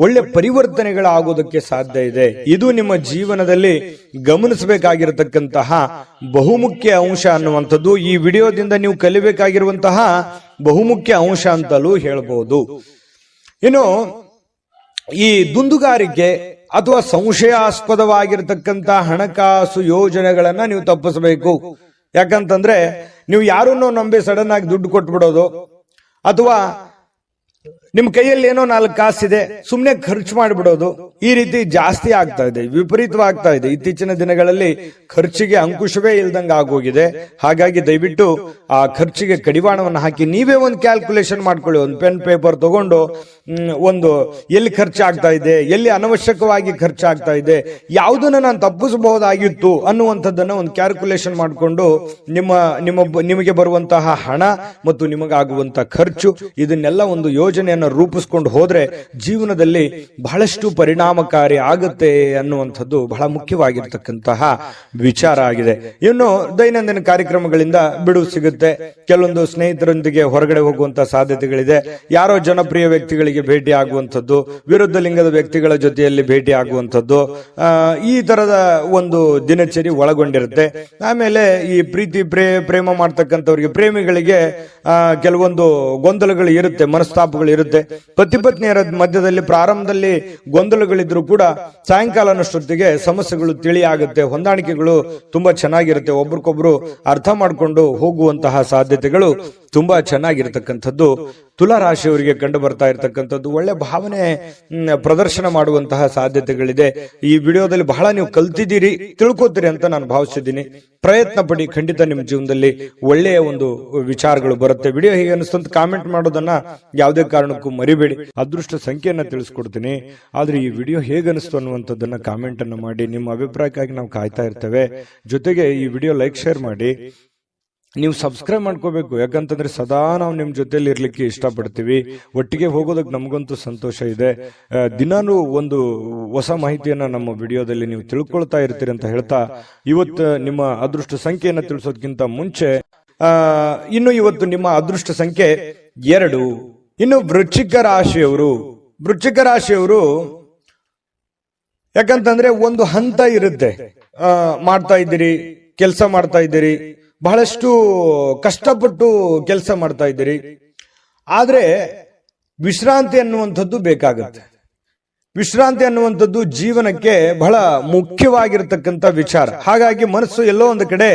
ಒಳ್ಳೆ ಪರಿವರ್ತನೆಗಳಾಗೋದಕ್ಕೆ ಸಾಧ್ಯ ಇದೆ. ಇದು ನಿಮ್ಮ ಜೀವನದಲ್ಲಿ ಗಮನಿಸಬೇಕಾಗಿರತಕ್ಕಂತಹ ಬಹುಮುಖ್ಯ ಅಂಶ ಅನ್ನುವಂಥದ್ದು ಈ ವಿಡಿಯೋದಿಂದ ನೀವು ಕಲಿಬೇಕಾಗಿರುವಂತಹ ಬಹುಮುಖ್ಯ ಅಂಶ ಅಂತಲೂ ಹೇಳ್ಬೋದು. ಇನ್ನು ಈ ದುಂದುಗಾರಿಕೆ ಅಥವಾ ಸಂಶಯಾಸ್ಪದವಾಗಿರ್ತಕ್ಕಂಥ ಹಣಕಾಸು ಯೋಜನೆಗಳನ್ನ ನೀವು ತಪ್ಪಿಸಬೇಕು. ಯಾಕಂತಂದ್ರೆ ನೀವು ಯಾರನ್ನೋ ನಂಬಿ ಸಡನ್ ಆಗಿ ದುಡ್ಡು ಕೊಟ್ಬಿಡೋದು, ಅಥವಾ ನಿಮ್ ಕೈಯಲ್ಲಿ ಏನೋ 4 ಕಾಸಿದೆ ಸುಮ್ನೆ ಖರ್ಚು ಮಾಡಿಬಿಡೋದು, ಈ ರೀತಿ ಜಾಸ್ತಿ ಆಗ್ತಾ ಇದೆ, ವಿಪರೀತವಾಗ್ತಾ ಇದೆ. ಇತ್ತೀಚಿನ ದಿನಗಳಲ್ಲಿ ಖರ್ಚಿಗೆ ಅಂಕುಶವೇ ಇಲ್ದಂಗ ಆಗೋಗಿದೆ. ಹಾಗಾಗಿ ದಯವಿಟ್ಟು ಆ ಖರ್ಚಿಗೆ ಕಡಿವಾಣವನ್ನು ಹಾಕಿ ನೀವೇ ಒಂದು ಕ್ಯಾಲ್ಕುಲೇಷನ್ ಮಾಡ್ಕೊಳ್ಳಿ. ಒಂದು ಪೆನ್ ಪೇಪರ್ ತಗೊಂಡು ಒಂದು ಎಲ್ಲಿ ಖರ್ಚಾಗ್ತಾ ಇದೆ, ಎಲ್ಲಿ ಅನವಶ್ಯಕವಾಗಿ ಖರ್ಚಾಗ್ತಾ ಇದೆ, ಯಾವುದನ್ನ ನಾನು ತಪ್ಪಿಸಬಹುದಾಗಿತ್ತು ಅನ್ನುವಂಥದ್ದನ್ನ ಒಂದು ಕ್ಯಾಲ್ಕುಲೇಷನ್ ಮಾಡಿಕೊಂಡು ನಿಮಗೆ ಬರುವಂತಹ ಹಣ ಮತ್ತು ನಿಮಗಾಗುವಂತಹ ಖರ್ಚು ಇದನ್ನೆಲ್ಲ ಒಂದು ಯೋಜನೆಯನ್ನ ದಿನಚರಿಯನ್ನು ರೂಪಿಸ್ಕೊಂಡು ಹೋದ್ರೆ ಜೀವನದಲ್ಲಿ ಬಹಳಷ್ಟು ಪರಿಣಾಮಕಾರಿ ಆಗುತ್ತೆ ಅನ್ನುವಂಥದ್ದು ಬಹಳ ಮುಖ್ಯವಾಗಿರ್ತಕ್ಕಂತಹ ವಿಚಾರ ಆಗಿದೆ. ಇನ್ನು ದೈನಂದಿನ ಕಾರ್ಯಕ್ರಮಗಳಿಂದ ಬಿಡುವು ಸಿಗುತ್ತೆ. ಕೆಲವೊಂದು ಸ್ನೇಹಿತರೊಂದಿಗೆ ಹೊರಗಡೆ ಹೋಗುವಂತಹ ಸಾಧ್ಯತೆಗಳಿದೆ. ಯಾರೋ ಜನಪ್ರಿಯ ವ್ಯಕ್ತಿಗಳಿಗೆ ಭೇಟಿ ಆಗುವಂಥದ್ದು, ವಿರುದ್ಧ ಲಿಂಗದ ವ್ಯಕ್ತಿಗಳ ಜೊತೆಯಲ್ಲಿ ಭೇಟಿ ಆಗುವಂಥದ್ದು, ಈ ತರದ ಒಂದು ದಿನಚರಿ ಒಳಗೊಂಡಿರುತ್ತೆ. ಆಮೇಲೆ ಈ ಪ್ರೀತಿ ಪ್ರೇಮ ಮಾಡ್ತಕ್ಕಂಥವ್ರಿಗೆ, ಪ್ರೇಮಿಗಳಿಗೆ ಕೆಲವೊಂದು ಗೊಂದಲಗಳು ಇರುತ್ತೆ, ಮನಸ್ತಾಪಗಳು ಇರುತ್ತೆ. ಪತಿ ಪತ್ನಿಯರ ಮಧ್ಯದಲ್ಲಿ ಪ್ರಾರಂಭದಲ್ಲಿ ಗೊಂದಲಗಳಿದ್ರು ಕೂಡ ಸಾಯಂಕಾಲನಷ್ಟೊತ್ತಿಗೆ ಸಮಸ್ಯೆಗಳು ತಿಳಿಯಾಗುತ್ತೆ, ಹೊಂದಾಣಿಕೆಗಳು ತುಂಬಾ ಚೆನ್ನಾಗಿರುತ್ತೆ, ಒಬ್ರಿಗೊಬ್ರು ಅರ್ಥ ಮಾಡಿಕೊಂಡು ಹೋಗುವಂತಹ ಸಾಧ್ಯತೆಗಳು ತುಂಬಾ ಚೆನ್ನಾಗಿರ್ತಕ್ಕಂಥದ್ದು ತುಲಾ ರಾಶಿಯವರಿಗೆ ಕಂಡು ಬರ್ತಾ ಇರತಕ್ಕಂಥದ್ದು. ಒಳ್ಳೆ ಭಾವನೆ ಪ್ರದರ್ಶನ ಮಾಡುವಂತಹ ಸಾಧ್ಯತೆಗಳಿದೆ. ಈ ವಿಡಿಯೋದಲ್ಲಿ ಬಹಳ ನೀವು ಕಲ್ತಿದ್ದೀರಿ, ತಿಳ್ಕೊತೀರಿ ಅಂತ ನಾನು ಭಾವಿಸಿದ್ದೀನಿ. ಪ್ರಯತ್ನ ಪಡಿ, ಖಂಡಿತ ನಿಮ್ಮ ಜೀವನದಲ್ಲಿ ಒಳ್ಳೆಯ ಒಂದು ವಿಚಾರಗಳು ಬರುತ್ತೆ. ವಿಡಿಯೋ ಹೇಗೆ ಅನಿಸ್ತಂತ ಕಾಮೆಂಟ್ ಮಾಡೋದನ್ನ ಯಾವುದೇ ಕಾರಣಕ್ಕೂ ಮರಿಬೇಡಿ. ಅದೃಷ್ಟ ಸಂಖ್ಯೆಯನ್ನ ತಿಳಿಸ್ಕೊಡ್ತೀನಿ, ಆದ್ರೆ ಈ ವಿಡಿಯೋ ಹೇಗೆ ಅನಿಸ್ತು ಅನ್ನುವಂಥದ್ದನ್ನ ಕಾಮೆಂಟ್ ಅನ್ನು ಮಾಡಿ. ನಿಮ್ಮ ಅಭಿಪ್ರಾಯಕ್ಕಾಗಿ ನಾವು ಕಾಯ್ತಾ ಇರ್ತೇವೆ. ಜೊತೆಗೆ ಈ ವಿಡಿಯೋ ಲೈಕ್ ಶೇರ್ ಮಾಡಿ. ನೀವು ಸಬ್ಸ್ಕ್ರೈಬ್ ಮಾಡ್ಕೋಬೇಕು, ಯಾಕಂತಂದ್ರೆ ಸದಾ ನಾವು ನಿಮ್ ಜೊತೆಲಿ ಇರ್ಲಿಕ್ಕೆ ಇಷ್ಟಪಡ್ತೀವಿ. ಒಟ್ಟಿಗೆ ಹೋಗೋದಕ್ಕೆ ನಮಗಂತೂ ಸಂತೋಷ ಇದೆ. ದಿನಾನು ಒಂದು ಹೊಸ ಮಾಹಿತಿಯನ್ನ ನಮ್ಮ ವಿಡಿಯೋದಲ್ಲಿ ನೀವು ತಿಳ್ಕೊಳ್ತಾ ಇರ್ತೀರಿ ಅಂತ ಹೇಳ್ತಾ, ಇವತ್ತು ನಿಮ್ಮ ಅದೃಷ್ಟ ಸಂಖ್ಯೆಯನ್ನ ತಿಳಿಸೋದಕ್ಕಿಂತ ಮುಂಚೆ ಇನ್ನು ಇವತ್ತು ನಿಮ್ಮ ಅದೃಷ್ಟ ಸಂಖ್ಯೆ 2. ಇನ್ನು ವೃಶ್ಚಿಕ ರಾಶಿಯವರು ಯಾಕಂತಂದ್ರೆ ಒಂದು ಹಂತ ಇರುತ್ತೆ. ಮಾಡ್ತಾ ಇದ್ದೀರಿ, ಕೆಲಸ ಮಾಡ್ತಾ ಇದ್ದೀರಿ, ಬಹಳಷ್ಟು ಕಷ್ಟಪಟ್ಟು ಕೆಲಸ ಮಾಡ್ತಾ ಇದ್ದೀರಿ, ಆದ್ರೆ ವಿಶ್ರಾಂತಿ ಅನ್ನುವಂಥದ್ದು ಬೇಕಾಗುತ್ತೆ. ವಿಶ್ರಾಂತಿ ಅನ್ನುವಂಥದ್ದು ಜೀವನಕ್ಕೆ ಬಹಳ ಮುಖ್ಯವಾಗಿರತಕ್ಕಂಥ ವಿಚಾರ. ಹಾಗಾಗಿ ಮನಸ್ಸು ಎಲ್ಲೋ ಒಂದು ಕಡೆ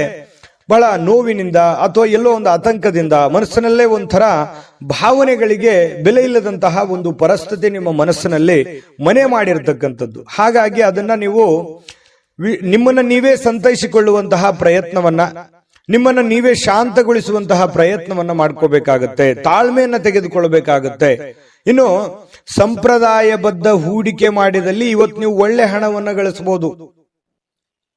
ಬಹಳ ನೋವಿನಿಂದ ಅಥವಾ ಎಲ್ಲೋ ಒಂದು ಆತಂಕದಿಂದ, ಮನಸ್ಸಿನಲ್ಲೇ ಒಂಥರ ಭಾವನೆಗಳಿಗೆ ಬೆಲೆ ಇಲ್ಲದಂತಹ ಒಂದು ಪರಿಸ್ಥಿತಿ ನಿಮ್ಮ ಮನಸ್ಸಿನಲ್ಲಿ ಮನೆ ಮಾಡಿರ್ತಕ್ಕಂಥದ್ದು. ಹಾಗಾಗಿ ಅದನ್ನ ನೀವು ನಿಮ್ಮನ್ನ ನೀವೇ ಸಂತೈಸಿಕೊಳ್ಳುವಂತಹ ಪ್ರಯತ್ನವನ್ನ, ನಿಮ್ಮನ್ನ ನೀವೇ ಶಾಂತಗೊಳಿಸುವಂತಹ ಪ್ರಯತ್ನವನ್ನ ಮಾಡ್ಕೋಬೇಕಾಗತ್ತೆ, ತಾಳ್ಮೆಯನ್ನ ತೆಗೆದುಕೊಳ್ಳಬೇಕಾಗತ್ತೆ. ಇನ್ನು ಸಂಪ್ರದಾಯಬದ್ಧ ಹೂಡಿಕೆ ಮಾಡಿದಲ್ಲಿ ಇವತ್ತು ನೀವು ಒಳ್ಳೆ ಹಣವನ್ನ ಗಳಿಸಬಹುದು.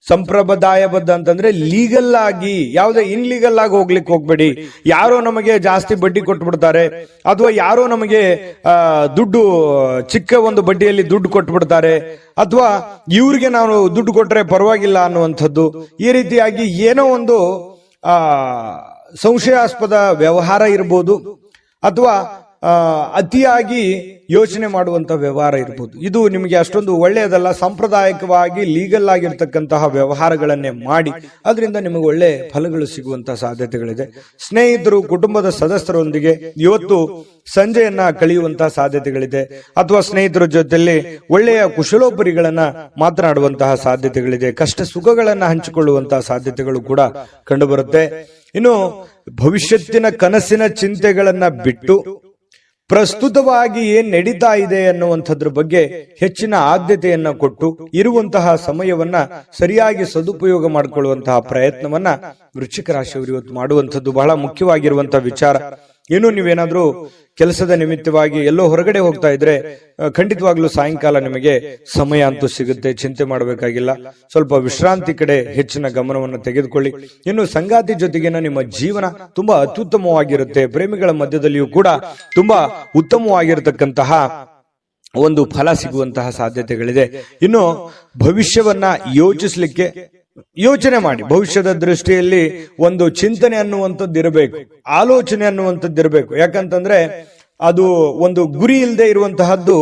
ಸಂಪ್ರದಾಯಬದ್ಧ ಅಂತಂದ್ರೆ ಲೀಗಲ್ ಆಗಿ, ಯಾವುದೇ ಇನ್ಲೀಗಲ್ ಆಗಿ ಹೋಗ್ಲಿಕ್ಕೆ ಹೋಗ್ಬೇಡಿ. ಯಾರೋ ನಮಗೆ ಜಾಸ್ತಿ ಬಡ್ಡಿ ಕೊಟ್ಬಿಡ್ತಾರೆ, ಅಥವಾ ಯಾರೋ ನಮಗೆ ದುಡ್ಡು ಚಿಕ್ಕ ಒಂದು ಬಡ್ಡಿಯಲ್ಲಿ ದುಡ್ಡು ಕೊಟ್ಬಿಡ್ತಾರೆ, ಅಥವಾ ಇವ್ರಿಗೆ ನಾವು ದುಡ್ಡು ಕೊಟ್ರೆ ಪರವಾಗಿಲ್ಲ ಅನ್ನುವಂಥದ್ದು. ಈ ರೀತಿಯಾಗಿ ಏನೋ ಒಂದು ಸಂಶಯಾಸ್ಪದ ವ್ಯವಹಾರ ಇರ್ಬೋದು, ಅಥವಾ ಅತಿಯಾಗಿ ಯೋಚನೆ ಮಾಡುವಂತ ವ್ಯವಹಾರ ಇರ್ಬೋದು. ಇದು ನಿಮಗೆ ಅಷ್ಟೊಂದು ಒಳ್ಳೆಯದಲ್ಲ. ಸಾಂಪ್ರದಾಯಿಕವಾಗಿ ಲೀಗಲ್ ಆಗಿರ್ತಕ್ಕಂತಹ ವ್ಯವಹಾರಗಳನ್ನೇ ಮಾಡಿ, ಅದರಿಂದ ನಿಮಗೆ ಒಳ್ಳೆ ಫಲಗಳು ಸಿಗುವಂತಹ ಸಾಧ್ಯತೆಗಳಿದೆ. ಸ್ನೇಹಿತರು, ಕುಟುಂಬದ ಸದಸ್ಯರೊಂದಿಗೆ ಇವತ್ತು ಸಂಜೆಯನ್ನ ಕಳೆಯುವಂತಹ ಸಾಧ್ಯತೆಗಳಿದೆ, ಅಥವಾ ಸ್ನೇಹಿತರ ಜೊತೆಯಲ್ಲಿ ಒಳ್ಳೆಯ ಕುಶಲೋಪರಿಗಳನ್ನ ಮಾತನಾಡುವಂತಹ ಸಾಧ್ಯತೆಗಳಿದೆ. ಕಷ್ಟ ಸುಖಗಳನ್ನ ಹಂಚಿಕೊಳ್ಳುವಂತಹ ಸಾಧ್ಯತೆಗಳು ಕೂಡ ಕಂಡುಬರುತ್ತೆ. ಇನ್ನು ಭವಿಷ್ಯತ್ತಿನ ಕನಸಿನ ಚಿಂತೆಗಳನ್ನ ಬಿಟ್ಟು ಪ್ರಸ್ತುತವಾಗಿ ಏನ್ ನಡೀತಾ ಇದೆ ಅನ್ನುವಂಥದ್ರ ಬಗ್ಗೆ ಹೆಚ್ಚಿನ ಆದ್ಯತೆಯನ್ನ ಕೊಟ್ಟು ಇರುವಂತಹ ಸಮಯವನ್ನ ಸರಿಯಾಗಿ ಸದುಪಯೋಗ ಮಾಡಿಕೊಳ್ಳುವಂತಹ ಪ್ರಯತ್ನವನ್ನ ವೃಶ್ಚಿಕ ರಾಶಿಯವರು ಇವತ್ತು ಮಾಡುವಂಥದ್ದು ಬಹಳ ಮುಖ್ಯವಾಗಿರುವಂತಹ ವಿಚಾರ. ಏನು ನೀವೇನಾದ್ರೂ ಕೆಲಸದ ನಿಮಿತ್ತವಾಗಿ ಎಲ್ಲೋ ಹೊರಗಡೆ ಹೋಗ್ತಾ ಇದ್ರೆ ಖಂಡಿತವಾಗ್ಲೂ ಸಾಯಂಕಾಲ ನಿಮಗೆ ಸಮಯ ಅಂತೂ ಸಿಗುತ್ತೆ, ಚಿಂತೆ ಮಾಡಬೇಕಾಗಿಲ್ಲ. ಸ್ವಲ್ಪ ವಿಶ್ರಾಂತಿ ಕಡೆ ಹೆಚ್ಚಿನ ಗಮನವನ್ನು ತೆಗೆದುಕೊಳ್ಳಿ. ಇನ್ನು ಸಂಗಾತಿ ಜೊತೆಗಿನ ನಿಮ್ಮ ಜೀವನ ತುಂಬಾ ಅತ್ಯುತ್ತಮವಾಗಿರುತ್ತೆ. ಪ್ರೇಮಿಗಳ ಮಧ್ಯದಲ್ಲಿಯೂ ಕೂಡ ತುಂಬಾ ಉತ್ತಮವಾಗಿರತಕ್ಕಂತಹ ಒಂದು ಫಲ ಸಿಗುವಂತಹ ಸಾಧ್ಯತೆಗಳಿದೆ. ಇನ್ನು ಭವಿಷ್ಯವನ್ನ ಯೋಚನೆ ಮಾಡಿ. ಭವಿಷ್ಯದ ದೃಷ್ಟಿಯಲ್ಲಿ ಒಂದು ಚಿಂತನೆ ಅನ್ನುವಂಥದ್ದು ಇರಬೇಕು, ಆಲೋಚನೆ ಅನ್ನುವಂಥದ್ದು ಇರಬೇಕು. ಯಾಕಂತಂದ್ರೆ ಅದು ಒಂದು ಗುರಿ ಇಲ್ಲದೆ ಇರುವಂತಹದ್ದು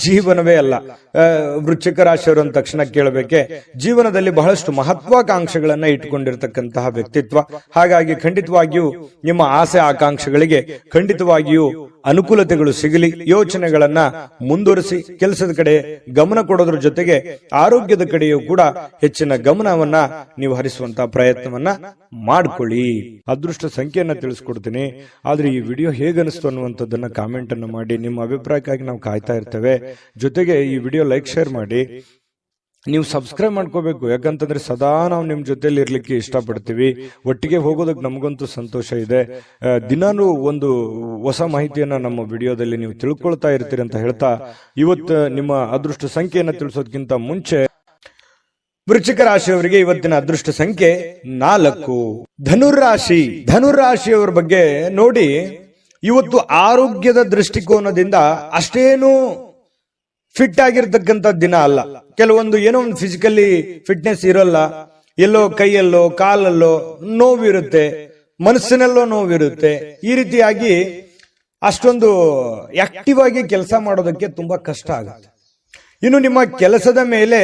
ಜೀವನವೇ ಅಲ್ಲ. ವೃಶ್ಚಿಕ ರಾಶಿಯವರು ಅಂದ ತಕ್ಷಣ ಕೇಳಬೇಕೆ, ಜೀವನದಲ್ಲಿ ಬಹಳಷ್ಟು ಮಹತ್ವಾಕಾಂಕ್ಷೆಗಳನ್ನ ಇಟ್ಟುಕೊಂಡಿರ್ತಕ್ಕಂತಹ ವ್ಯಕ್ತಿತ್ವ. ಹಾಗಾಗಿ ಖಂಡಿತವಾಗಿಯೂ ನಿಮ್ಮ ಆಸೆ ಆಕಾಂಕ್ಷೆಗಳಿಗೆ ಖಂಡಿತವಾಗಿಯೂ ಅನುಕೂಲತೆಗಳು ಸಿಗಲಿ. ಯೋಚನೆಗಳನ್ನ ಮುಂದುವರಿಸಿ ಕೆಲಸದ ಕಡೆ ಗಮನ ಕೊಡೋದ್ರ ಜೊತೆಗೆ ಆರೋಗ್ಯದ ಕಡೆಯೂ ಕೂಡ ಹೆಚ್ಚಿನ ಗಮನವನ್ನ ನೀವು ಹರಿಸುವಂತಹ ಪ್ರಯತ್ನವನ್ನ ಮಾಡ್ಕೊಳ್ಳಿ. ಅದೃಷ್ಟ ಸಂಖ್ಯೆಯನ್ನ ತಿಳಿಸ್ಕೊಡ್ತೀನಿ, ಆದ್ರೆ ಈ ವಿಡಿಯೋ ಹೇಗನಿಸ್ತು ಅನ್ನುವಂಥದ್ದನ್ನ ಕಾಮೆಂಟ್ ಅನ್ನು ಮಾಡಿ. ನಿಮ್ಮ ಅಭಿಪ್ರಾಯಕ್ಕಾಗಿ ನಾವು ಕಾಯ್ತಾ ಇರ್ತೇವೆ. ಜೊತೆಗೆ ಈ ವಿಡಿಯೋ ಲೈಕ್ ಶೇರ್ ಮಾಡಿ. ನೀವು ಸಬ್ಸ್ಕ್ರೈಬ್ ಮಾಡ್ಕೋಬೇಕು, ಯಾಕಂತಂದ್ರೆ ಸದಾ ನಾವು ನಿಮ್ ಜೊತೆಲಿ ಇರ್ಲಿಕ್ಕೆ ಇಷ್ಟಪಡ್ತೀವಿ. ಒಟ್ಟಿಗೆ ಹೋಗೋದಕ್ಕೆ ನಮಗಂತೂ ಸಂತೋಷ ಇದೆ. ದಿನಾನು ಒಂದು ಹೊಸ ಮಾಹಿತಿಯನ್ನ ನಮ್ಮ ವಿಡಿಯೋದಲ್ಲಿ ನೀವು ತಿಳ್ಕೊಳ್ತಾ ಇರ್ತೀರಿ ಅಂತ ಹೇಳ್ತಾ, ಇವತ್ತು ನಿಮ್ಮ ಅದೃಷ್ಟ ಸಂಖ್ಯೆಯನ್ನ ತಿಳಿಸೋದಕ್ಕಿಂತ ಮುಂಚೆ ವೃಶ್ಚಿಕ ರಾಶಿಯವರಿಗೆ ಇವತ್ತಿನ ಅದೃಷ್ಟ ಸಂಖ್ಯೆ 4. ಧನುರಾಶಿಯವರ ಬಗ್ಗೆ ನೋಡಿ, ಇವತ್ತು ಆರೋಗ್ಯದ ದೃಷ್ಟಿಕೋನದಿಂದ ಅಷ್ಟೇನು ಫಿಟ್ ಆಗಿರ್ತಕ್ಕಂಥ ದಿನ ಅಲ್ಲ. ಕೆಲವೊಂದು ಏನೋ ಒಂದು ಫಿಸಿಕಲಿ ಫಿಟ್ನೆಸ್ ಇರೋಲ್ಲ, ಎಲ್ಲೋ ಕೈಯಲ್ಲೋ ಕಾಲಲ್ಲೋ ನೋವಿರುತ್ತೆ, ಮನಸ್ಸಿನಲ್ಲೋ ನೋವಿರುತ್ತೆ. ಈ ರೀತಿಯಾಗಿ ಅಷ್ಟೊಂದು ಆಕ್ಟಿವ್ ಆಗಿ ಕೆಲಸ ಮಾಡೋದಕ್ಕೆ ತುಂಬಾ ಕಷ್ಟ ಆಗುತ್ತೆ. ಇನ್ನು ನಿಮ್ಮ ಕೆಲಸದ ಮೇಲೆ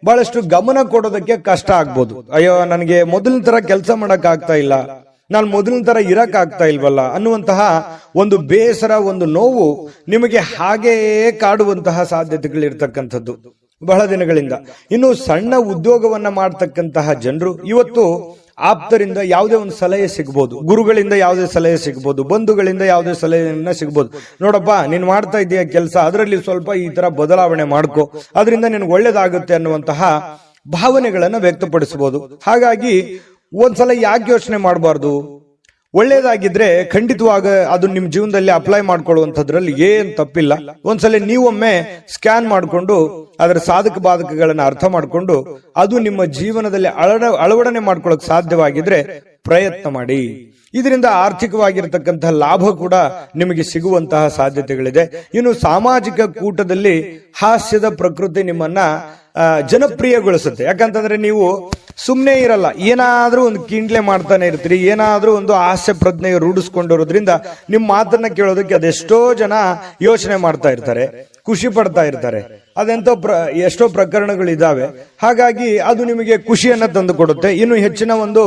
ಬಹಳಷ್ಟು ಗಮನ ಕೊಡೋದಕ್ಕೆ ಕಷ್ಟ ಆಗ್ಬೋದು. ಅಯ್ಯೋ, ನನಗೆ ಮೊದಲಿನ ತರ ಕೆಲಸ ಮಾಡಕ್ ಆಗ್ತಾ ಇಲ್ಲ, ನಾನು ಮೊದಲಿನ ತರ ಇರಕ್ ಆಗ್ತಾ ಇಲ್ವಲ್ಲ ಅನ್ನುವಂತಹ ಒಂದು ಬೇಸರ, ಒಂದು ನೋವು ನಿಮಗೆ ಹಾಗೆಯೇ ಕಾಡುವಂತಹ ಸಾಧ್ಯತೆಗಳಿರ್ತಕ್ಕಂಥದ್ದು ಬಹಳ ದಿನಗಳಿಂದ. ಇನ್ನು ಸಣ್ಣ ಉದ್ಯೋಗವನ್ನ ಮಾಡ್ತಕ್ಕಂತಹ ಜನರು ಇವತ್ತು ಆಪ್ತರಿಂದ ಯಾವುದೇ ಒಂದು ಸಲಹೆ ಸಿಗ್ಬೋದು, ಗುರುಗಳಿಂದ ಯಾವುದೇ ಸಲಹೆ ಸಿಗ್ಬೋದು, ಬಂಧುಗಳಿಂದ ಯಾವುದೇ ಸಲಹೆಯನ್ನ ಸಿಗ್ಬೋದು. ನೋಡಪ್ಪ, ನೀನ್ ಮಾಡ್ತಾ ಇದೀಯ ಕೆಲಸ, ಅದರಲ್ಲಿ ಸ್ವಲ್ಪ ಈ ತರ ಬದಲಾವಣೆ ಮಾಡ್ಕೋ, ಅದರಿಂದ ನಿನ್ಗೆ ಒಳ್ಳೇದಾಗುತ್ತೆ ಅನ್ನುವಂತಹ ಭಾವನೆಗಳನ್ನ ವ್ಯಕ್ತಪಡಿಸಬಹುದು. ಹಾಗಾಗಿ ಒಂದ್ಸಲ ಯಾಕೆ ಯೋಚನೆ ಮಾಡಬಾರ್ದು? ಒಳ್ಳೇದಾಗಿದ್ರೆ ಖಂಡಿತವಾಗ ಅದು ನಿಮ್ ಜೀವನದಲ್ಲಿ ಅಪ್ಲೈ ಮಾಡ್ಕೊಳ್ಳುವಂಥದ್ರಲ್ಲಿ ಏನ್ ತಪ್ಪಿಲ್ಲ. ಒಂದ್ಸಲ ನೀವೊಮ್ಮೆ ಸ್ಕ್ಯಾನ್ ಮಾಡಿಕೊಂಡು ಅದರ ಸಾಧಕ ಬಾಧಕಗಳನ್ನ ಅರ್ಥ ಮಾಡಿಕೊಂಡು ಅದು ನಿಮ್ಮ ಜೀವನದಲ್ಲಿ ಅಳವಡನೆ ಮಾಡ್ಕೊಳ್ಳೋಕೆ ಸಾಧ್ಯವಾಗಿದ್ರೆ ಪ್ರಯತ್ನ ಮಾಡಿ. ಇದರಿಂದ ಆರ್ಥಿಕವಾಗಿರ್ತಕ್ಕಂತಹ ಲಾಭ ಕೂಡ ನಿಮಗೆ ಸಿಗುವಂತಹ ಸಾಧ್ಯತೆಗಳಿದೆ. ಇನ್ನು ಸಾಮಾಜಿಕ ಕೂಟದಲ್ಲಿ ಹಾಸ್ಯದ ಪ್ರಕೃತಿ ನಿಮ್ಮನ್ನ ಜನಪ್ರಿಯಗೊಳಿಸುತ್ತೆ. ಯಾಕಂತಂದ್ರೆ ನೀವು ಸುಮ್ಮನೆ ಇರಲ್ಲ, ಏನಾದ್ರೂ ಒಂದು ಕಿಂಡ್ಲೆ ಮಾಡ್ತಾನೆ ಇರ್ತೀರಿ, ಏನಾದ್ರೂ ಒಂದು ಹಾಸ್ಯ ಪ್ರಜ್ಞೆ ರೂಢಿಸ್ಕೊಂಡಿರೋದ್ರಿಂದ ನಿಮ್ಮ ಮಾತನ್ನ ಕೇಳೋದಕ್ಕೆ ಅದೆಷ್ಟೋ ಜನ ಯೋಚನೆ ಮಾಡ್ತಾ ಇರ್ತಾರೆ, ಖುಷಿ ಪಡ್ತಾ ಇರ್ತಾರೆ. ಅದೆಂತೋ ಎಷ್ಟೋ ಪ್ರಕರಣಗಳಿದಾವೆ. ಹಾಗಾಗಿ ಅದು ನಿಮಗೆ ಖುಷಿಯನ್ನ ತಂದು ಕೊಡುತ್ತೆ. ಇನ್ನು ಹೆಚ್ಚಿನ ಒಂದು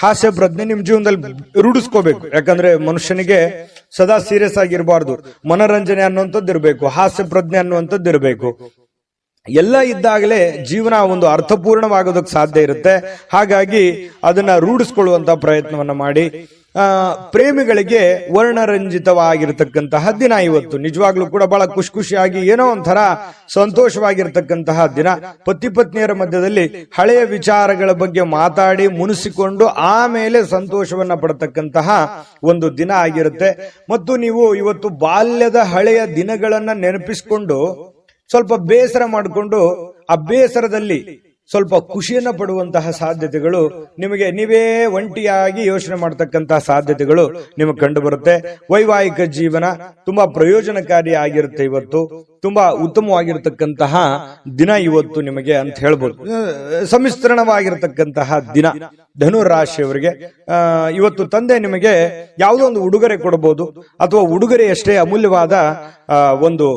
ಹಾಸ್ಯ ಪ್ರಜ್ಞೆ ನಿಮ್ ಜೀವನದಲ್ಲಿ ರೂಢಿಸ್ಕೋಬೇಕು. ಯಾಕಂದ್ರೆ ಮನುಷ್ಯನಿಗೆ ಸದಾ ಸೀರಿಯಸ್ ಆಗಿರಬಾರ್ದು, ಮನೋರಂಜನೆ ಅನ್ನುವಂಥದ್ದು ಇರಬೇಕು, ಹಾಸ್ಯ ಪ್ರಜ್ಞೆ ಅನ್ನುವಂಥದ್ದು ಇರಬೇಕು. ಎಲ್ಲ ಇದ್ದಾಗಲೇ ಜೀವನ ಒಂದು ಅರ್ಥಪೂರ್ಣವಾಗೋದಕ್ಕೆ ಸಾಧ್ಯ ಇರುತ್ತೆ. ಹಾಗಾಗಿ ಅದನ್ನ ರೂಢಿಸ್ಕೊಳ್ಳುವಂತ ಪ್ರಯತ್ನವನ್ನ ಮಾಡಿ. ಪ್ರೇಮಿಗಳಿಗೆ ವರ್ಣರಂಜಿತವಾಗಿರತಕ್ಕಂತಹ ದಿನ ಇವತ್ತು. ನಿಜವಾಗ್ಲೂ ಕೂಡ ಬಹಳ ಖುಷಿಯಾಗಿ ಏನೋ ಒಂಥರ ಸಂತೋಷವಾಗಿರ್ತಕ್ಕಂತಹ ದಿನ. ಪತಿ ಪತ್ನಿಯರ ಮಧ್ಯದಲ್ಲಿ ಹಳೆಯ ವಿಚಾರಗಳ ಬಗ್ಗೆ ಮಾತಾಡಿ ಮುನಿಸಿಕೊಂಡು ಆಮೇಲೆ ಸಂತೋಷವನ್ನ ಪಡತಕ್ಕಂತಹ ಒಂದು ದಿನ ಆಗಿರುತ್ತೆ. ಮತ್ತು ನೀವು ಇವತ್ತು ಬಾಲ್ಯದ ಹಳೆಯ ದಿನಗಳನ್ನ ನೆನಪಿಸಿಕೊಂಡು ಸ್ವಲ್ಪ ಬೇಸರ ಮಾಡಿಕೊಂಡು ಆ ಬೇಸರದಲ್ಲಿ ಸ್ವಲ್ಪ ಖುಷಿಯನ್ನ ಪಡುವಂತಹ ಸಾಧ್ಯತೆಗಳು ನಿಮಗೆ, ನೀವೇ ಒಂಟಿಯಾಗಿ ಯೋಚನೆ ಮಾಡತಕ್ಕಂತಹ ಸಾಧ್ಯತೆಗಳು ನಿಮಗೆ ಕಂಡು ಬರುತ್ತೆ. ವೈವಾಹಿಕ ಜೀವನ ತುಂಬಾ ಪ್ರಯೋಜನಕಾರಿ ಆಗಿರುತ್ತೆ. ಇವತ್ತು ತುಂಬಾ ಉತ್ತಮವಾಗಿರತಕ್ಕಂತಹ ದಿನ ಇವತ್ತು ನಿಮಗೆ ಅಂತ ಹೇಳ್ಬೋದು. ಸಮ್ಮಿಶ್ರಣವಾಗಿರತಕ್ಕಂತಹ ದಿನ ಧನು ರಾಶಿಯವರಿಗೆ. ಇವತ್ತು ತಂದೆ ನಿಮಗೆ ಯಾವುದೋ ಒಂದು ಉಡುಗೊರೆ ಕೊಡಬಹುದು, ಅಥವಾ ಉಡುಗೊರೆಯಷ್ಟೇ ಅಮೂಲ್ಯವಾದ ಒಂದು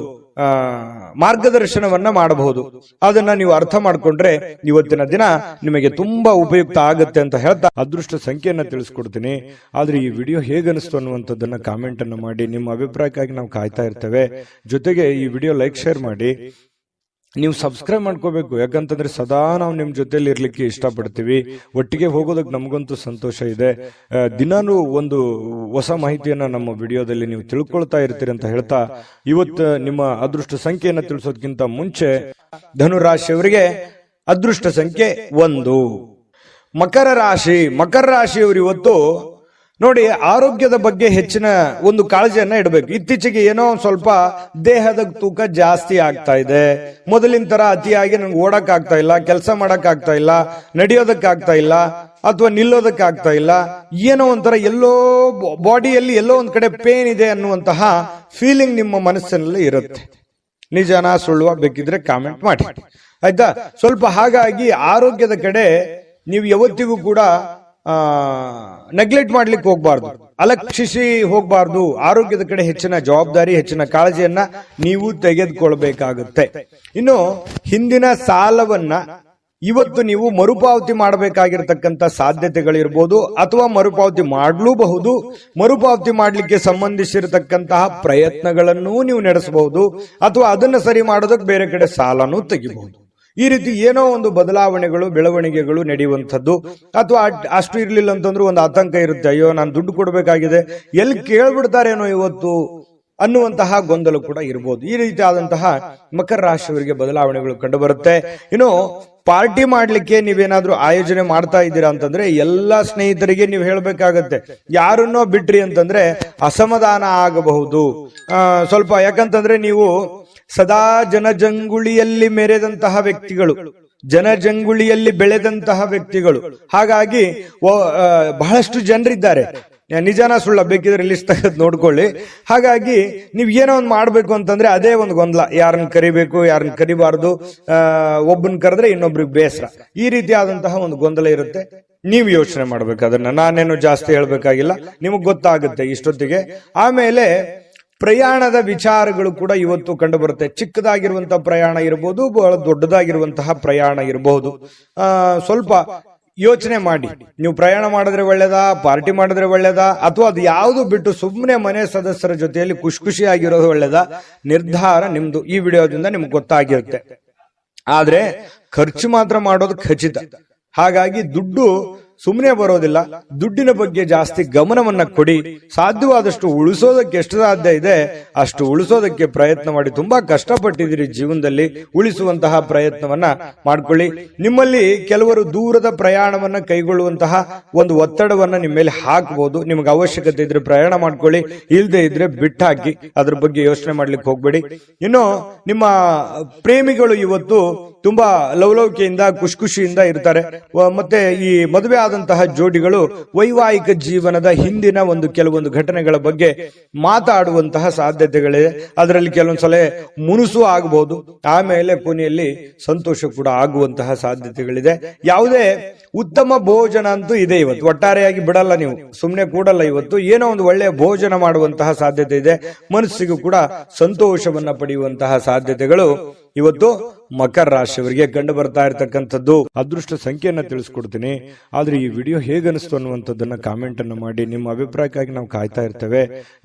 ಮಾರ್ಗದರ್ಶನವನ್ನ ಮಾಡಬಹುದು. ಅದನ್ನ ನೀವು ಅರ್ಥ ಮಾಡ್ಕೊಂಡ್ರೆ ಇವತ್ತಿನ ದಿನ ನಿಮಗೆ ತುಂಬಾ ಉಪಯುಕ್ತ ಆಗುತ್ತೆ ಅಂತ ಹೇಳ್ತಾ ಅದೃಷ್ಟ ಸಂಖ್ಯೆಯನ್ನ ತಿಳಿಸ್ಕೊಡ್ತೀನಿ. ಆದ್ರೆ ಈ ವಿಡಿಯೋ ಹೇಗನಿಸ್ತು ಅನ್ನುವಂಥದ್ದನ್ನ ಕಾಮೆಂಟ್ ಅನ್ನು ಮಾಡಿ. ನಿಮ್ಮ ಅಭಿಪ್ರಾಯಕ್ಕಾಗಿ ನಾವು ಕಾಯ್ತಾ ಇರ್ತೇವೆ. ಜೊತೆಗೆ ಈ ವಿಡಿಯೋ ಲೈಕ್, ಶೇರ್ ಮಾಡಿ. ನೀವು ಸಬ್ಸ್ಕ್ರೈಬ್ ಮಾಡ್ಕೋಬೇಕು. ಯಾಕಂತಂದ್ರೆ ಸದಾ ನಾವು ನಿಮ್ ಜೊತೆಲಿ ಇರ್ಲಿಕ್ಕೆ ಇಷ್ಟಪಡ್ತೀವಿ. ಒಟ್ಟಿಗೆ ಹೋಗೋದಕ್ಕೆ ನಮಗಂತೂ ಸಂತೋಷ ಇದೆ. ದಿನಾನು ಒಂದು ಹೊಸ ಮಾಹಿತಿಯನ್ನ ನಮ್ಮ ವಿಡಿಯೋದಲ್ಲಿ ನೀವು ತಿಳ್ಕೊಳ್ತಾ ಇರ್ತೀರಿ ಅಂತ ಹೇಳ್ತಾ, ಇವತ್ತು ನಿಮ್ಮ ಅದೃಷ್ಟ ಸಂಖ್ಯೆಯನ್ನ ತಿಳಿಸೋದಕ್ಕಿಂತ ಮುಂಚೆ ಧನುರಾಶಿಯವರಿಗೆ ಅದೃಷ್ಟ ಸಂಖ್ಯೆ 1. ಮಕರ ರಾಶಿ. ಮಕರ ರಾಶಿಯವರು ಇವತ್ತು ನೋಡಿ, ಆರೋಗ್ಯದ ಬಗ್ಗೆ ಹೆಚ್ಚಿನ ಒಂದು ಕಾಳಜಿಯನ್ನ ಇಡಬೇಕು. ಇತ್ತೀಚೆಗೆ ಏನೋ ಸ್ವಲ್ಪ ದೇಹದ ತೂಕ ಜಾಸ್ತಿ ಆಗ್ತಾ ಇದೆ. ಮೊದಲಿನ ತರ ಅತಿಯಾಗಿ ನಂಗೆ ಓಡಕ್ ಆಗ್ತಾ ಇಲ್ಲ, ಕೆಲಸ ಮಾಡಕ್ ಆಗ್ತಾ ಇಲ್ಲ, ನಡೆಯೋದಕ್ಕಾಗ್ತಾ ಇಲ್ಲ, ಅಥವಾ ನಿಲ್ಲೋದಕ್ಕಾಗ್ತಾ ಇಲ್ಲ. ಏನೋ ಒಂಥರ ಎಲ್ಲೋ ಬಾಡಿಯಲ್ಲಿ ಎಲ್ಲೋ ಒಂದ್ ಕಡೆ ಪೇನ್ ಇದೆ ಅನ್ನುವಂತಹ ಫೀಲಿಂಗ್ ನಿಮ್ಮ ಮನಸ್ಸಿನಲ್ಲಿ ಇರುತ್ತೆ. ನಿಜನಾ ಸುಳ್ಳುವ ಬೇಕಿದ್ರೆ ಕಾಮೆಂಟ್ ಮಾಡಿ, ಆಯ್ತಾ? ಸ್ವಲ್ಪ ಹಾಗಾಗಿ ಆರೋಗ್ಯದ ಕಡೆ ನೀವು ಯಾವತ್ತಿಗೂ ಕೂಡ ನೆಗ್ಲೆಕ್ಟ್ ಮಾಡ್ಲಿಕ್ಕೆ ಹೋಗ್ಬಾರ್ದು, ಅಲಕ್ಷಿಸಿ ಹೋಗ್ಬಾರ್ದು. ಆರೋಗ್ಯದ ಕಡೆ ಹೆಚ್ಚಿನ ಜವಾಬ್ದಾರಿ, ಹೆಚ್ಚಿನ ಕಾಳಜಿಯನ್ನ ನೀವು ತೆಗೆದುಕೊಳ್ಬೇಕಾಗುತ್ತೆ. ಇನ್ನು ಹಿಂದಿನ ಸಾಲವನ್ನ ಇವತ್ತು ನೀವು ಮರುಪಾವತಿ ಮಾಡಬೇಕಾಗಿರ್ತಕ್ಕಂಥ ಸಾಧ್ಯತೆಗಳಿರ್ಬೋದು, ಅಥವಾ ಮರುಪಾವತಿ ಮಾಡಲೂಬಹುದು. ಮರುಪಾವತಿ ಮಾಡಲಿಕ್ಕೆ ಸಂಬಂಧಿಸಿರತಕ್ಕಂತಹ ಪ್ರಯತ್ನಗಳನ್ನೂ ನೀವು ನಡೆಸಬಹುದು, ಅಥವಾ ಅದನ್ನ ಸರಿ ಮಾಡೋದಕ್ಕೆ ಬೇರೆ ಕಡೆ ಸಾಲನೂ ತೆಗಿಬಹುದು. ಈ ರೀತಿ ಏನೋ ಒಂದು ಬದಲಾವಣೆಗಳು, ಬೆಳವಣಿಗೆಗಳು ನಡೆಯುವಂಥದ್ದು. ಅಥವಾ ಅಷ್ಟು ಇರ್ಲಿಲ್ಲ ಅಂತಂದ್ರೂ ಒಂದು ಆತಂಕ ಇರುತ್ತೆ, ಅಯ್ಯೋ ನಾನು ದುಡ್ಡು ಕೊಡಬೇಕಾಗಿದೆ, ಎಲ್ಲಿ ಕೇಳ್ಬಿಡ್ತಾರೇನೋ ಇವತ್ತು ಅನ್ನುವಂತಹ ಗೊಂದಲ ಕೂಡ ಇರಬಹುದು. ಈ ರೀತಿ ಆದಂತಹ ಮಕರ ರಾಶಿಯವರಿಗೆ ಬದಲಾವಣೆಗಳು ಕಂಡು ಬರುತ್ತೆ. ಇನ್ನು ಪಾರ್ಟಿ ಮಾಡ್ಲಿಕ್ಕೆ ನೀವೇನಾದ್ರೂ ಆಯೋಜನೆ ಮಾಡ್ತಾ ಇದ್ದೀರಾ ಅಂತಂದ್ರೆ ಎಲ್ಲಾ ಸ್ನೇಹಿತರಿಗೆ ನೀವು ಹೇಳ್ಬೇಕಾಗತ್ತೆ. ಯಾರನ್ನೋ ಬಿಟ್ರಿ ಅಂತಂದ್ರೆ ಅಸಮಾಧಾನ ಆಗಬಹುದು ಸ್ವಲ್ಪ. ಯಾಕಂತಂದ್ರೆ ನೀವು ಸದಾ ಜನಜಂಗುಳಿಯಲ್ಲಿ ಮೆರೆದಂತಹ ವ್ಯಕ್ತಿಗಳು, ಜನಜಂಗುಳಿಯಲ್ಲಿ ಬೆಳೆದಂತಹ ವ್ಯಕ್ತಿಗಳು. ಹಾಗಾಗಿ ಬಹಳಷ್ಟು ಜನರಿದ್ದಾರೆ. ನಿಜಾನ ಸುಳ್ಳ ಬೇಕಿದ್ರೆ ಲಿಸ್ಟ್ ತೆಗೆದು ನೋಡ್ಕೊಳ್ಳಿ. ಹಾಗಾಗಿ ನೀವು ಏನೋ ಒಂದು ಮಾಡ್ಬೇಕು ಅಂತಂದ್ರೆ ಅದೇ ಒಂದು ಗೊಂದಲ, ಯಾರನ್ನ ಕರಿಬೇಕು ಯಾರನ್ನ ಕರಿಬಾರ್ದು, ಒಬ್ಬನ್ ಕರೆದ್ರೆ ಇನ್ನೊಬ್ರಿಗೆ ಬೇಸರ, ಈ ರೀತಿಯಾದಂತಹ ಒಂದು ಗೊಂದಲ ಇರುತ್ತೆ. ನೀವು ಯೋಚನೆ ಮಾಡ್ಬೇಕು ಅದನ್ನ, ನಾನೇನು ಜಾಸ್ತಿ ಹೇಳ್ಬೇಕಾಗಿಲ್ಲ, ನಿಮಗ್ ಗೊತ್ತಾಗುತ್ತೆ ಇಷ್ಟೊತ್ತಿಗೆ. ಆಮೇಲೆ ಪ್ರಯಾಣದ ವಿಚಾರಗಳು ಕೂಡ ಇವತ್ತು ಕಂಡು ಬರುತ್ತೆ. ಚಿಕ್ಕದಾಗಿರುವಂತಹ ಪ್ರಯಾಣ ಇರಬಹುದು, ಬಹಳ ದೊಡ್ಡದಾಗಿರುವಂತಹ ಪ್ರಯಾಣ ಇರಬಹುದು. ಸ್ವಲ್ಪ ಯೋಚನೆ ಮಾಡಿ, ನೀವು ಪ್ರಯಾಣ ಮಾಡಿದ್ರೆ ಒಳ್ಳೇದಾ, ಪಾರ್ಟಿ ಮಾಡಿದ್ರೆ ಒಳ್ಳೇದಾ, ಅಥವಾ ಅದು ಯಾವುದು ಬಿಟ್ಟು ಸುಮ್ಮನೆ ಮನೆ ಸದಸ್ಯರ ಜೊತೆಯಲ್ಲಿ ಖುಷಿಯಾಗಿರೋದು ಒಳ್ಳೇದಾ, ನಿರ್ಧಾರ ನಿಮ್ದು. ಈ ವಿಡಿಯೋದಿಂದ ನಿಮ್ಗೆ ಗೊತ್ತಾಗಿರುತ್ತೆ. ಆದ್ರೆ ಖರ್ಚು ಮಾತ್ರ ಮಾಡೋದು ಖಚಿತ. ಹಾಗಾಗಿ ದುಡ್ಡು ಸುಮ್ಮನೆ ಬರೋದಿಲ್ಲ, ದುಡ್ಡಿನ ಬಗ್ಗೆ ಜಾಸ್ತಿ ಗಮನವನ್ನ ಕೊಡಿ. ಸಾಧ್ಯವಾದಷ್ಟು ಉಳಿಸೋದಕ್ಕೆ ಎಷ್ಟು ಸಾಧ್ಯ ಇದೆ ಅಷ್ಟು ಉಳಿಸೋದಕ್ಕೆ ಪ್ರಯತ್ನ ಮಾಡಿ. ತುಂಬಾ ಕಷ್ಟಪಟ್ಟಿದ್ದೀರಿ ಜೀವನದಲ್ಲಿ, ಉಳಿಸುವಂತಹ ಪ್ರಯತ್ನವನ್ನ ಮಾಡ್ಕೊಳ್ಳಿ. ನಿಮ್ಮಲ್ಲಿ ಕೆಲವರು ದೂರದ ಪ್ರಯಾಣವನ್ನ ಕೈಗೊಳ್ಳುವಂತಹ ಒಂದು ಒತ್ತಡವನ್ನ ನಿಮ್ಮ ಮೇಲೆ ಹಾಕಬಹುದು. ನಿಮ್ಗೆ ಅವಶ್ಯಕತೆ ಇದ್ರೆ ಪ್ರಯಾಣ ಮಾಡ್ಕೊಳ್ಳಿ, ಇಲ್ಲದೆ ಇದ್ರೆ ಬಿಟ್ಟಾಕಿ, ಅದ್ರ ಬಗ್ಗೆ ಯೋಚನೆ ಮಾಡ್ಲಿಕ್ಕೆ ಹೋಗ್ಬೇಡಿ. ಇನ್ನು ನಿಮ್ಮ ಪ್ರೇಮಿಗಳು ಇವತ್ತು ತುಂಬಾ ಲವಲವಿಕೆಯಿಂದ ಖುಷಿಯಿಂದ ಇರ್ತಾರೆ. ಮತ್ತೆ ಈ ಮದುವೆ ಆದಂತಹ ಜೋಡಿಗಳು ವೈವಾಹಿಕ ಜೀವನದ ಹಿಂದಿನ ಒಂದು ಕೆಲವೊಂದು ಘಟನೆಗಳ ಬಗ್ಗೆ ಮಾತಾಡುವಂತಹ ಸಾಧ್ಯತೆಗಳಿದೆ. ಅದರಲ್ಲಿ ಕೆಲವೊಂದ್ಸಲ ಮುನುಸು ಆಗಬಹುದು, ಆಮೇಲೆ ಕೊನೆಯಲ್ಲಿ ಸಂತೋಷ ಕೂಡ ಆಗುವಂತಹ ಸಾಧ್ಯತೆಗಳಿದೆ. ಯಾವುದೇ ಉತ್ತಮ ಭೋಜನ ಅಂತೂ ಇದೆ ಇವತ್ತು, ಒಟ್ಟಾರೆಯಾಗಿ ಬಿಡಲ್ಲ, ನೀವು ಸುಮ್ಮನೆ ಕೂಡಲ್ಲ. ಇವತ್ತು ಏನೋ ಒಂದು ಒಳ್ಳೆಯ ಭೋಜನ ಮಾಡುವಂತಹ ಸಾಧ್ಯತೆ ಇದೆ. ಮನಸ್ಸಿಗೂ ಕೂಡ ಸಂತೋಷವನ್ನ ಪಡೆಯುವಂತಹ ಸಾಧ್ಯತೆಗಳು ಇವತ್ತು ಮಕರ ರಾಶಿಯವರಿಗೆ ಕಂಡು ಬರ್ತಾ ಇರತಕ್ಕಂಥದ್ದು. ಅದೃಷ್ಟ ಸಂಖ್ಯೆಯನ್ನ ತಿಳಿಸ್ಕೊಡ್ತೀನಿ. ಆದ್ರೆ ಈ ವಿಡಿಯೋ ಹೇಗನಿಸ್ತು ಅನ್ನುವಂಥದ್ದನ್ನ ಕಾಮೆಂಟ್ ಅನ್ನು ಮಾಡಿ. ನಿಮ್ಮ ಅಭಿಪ್ರಾಯಕ್ಕಾಗಿ ನಾವು ಕಾಯ್ತಾ ಇರ್ತೇವೆ.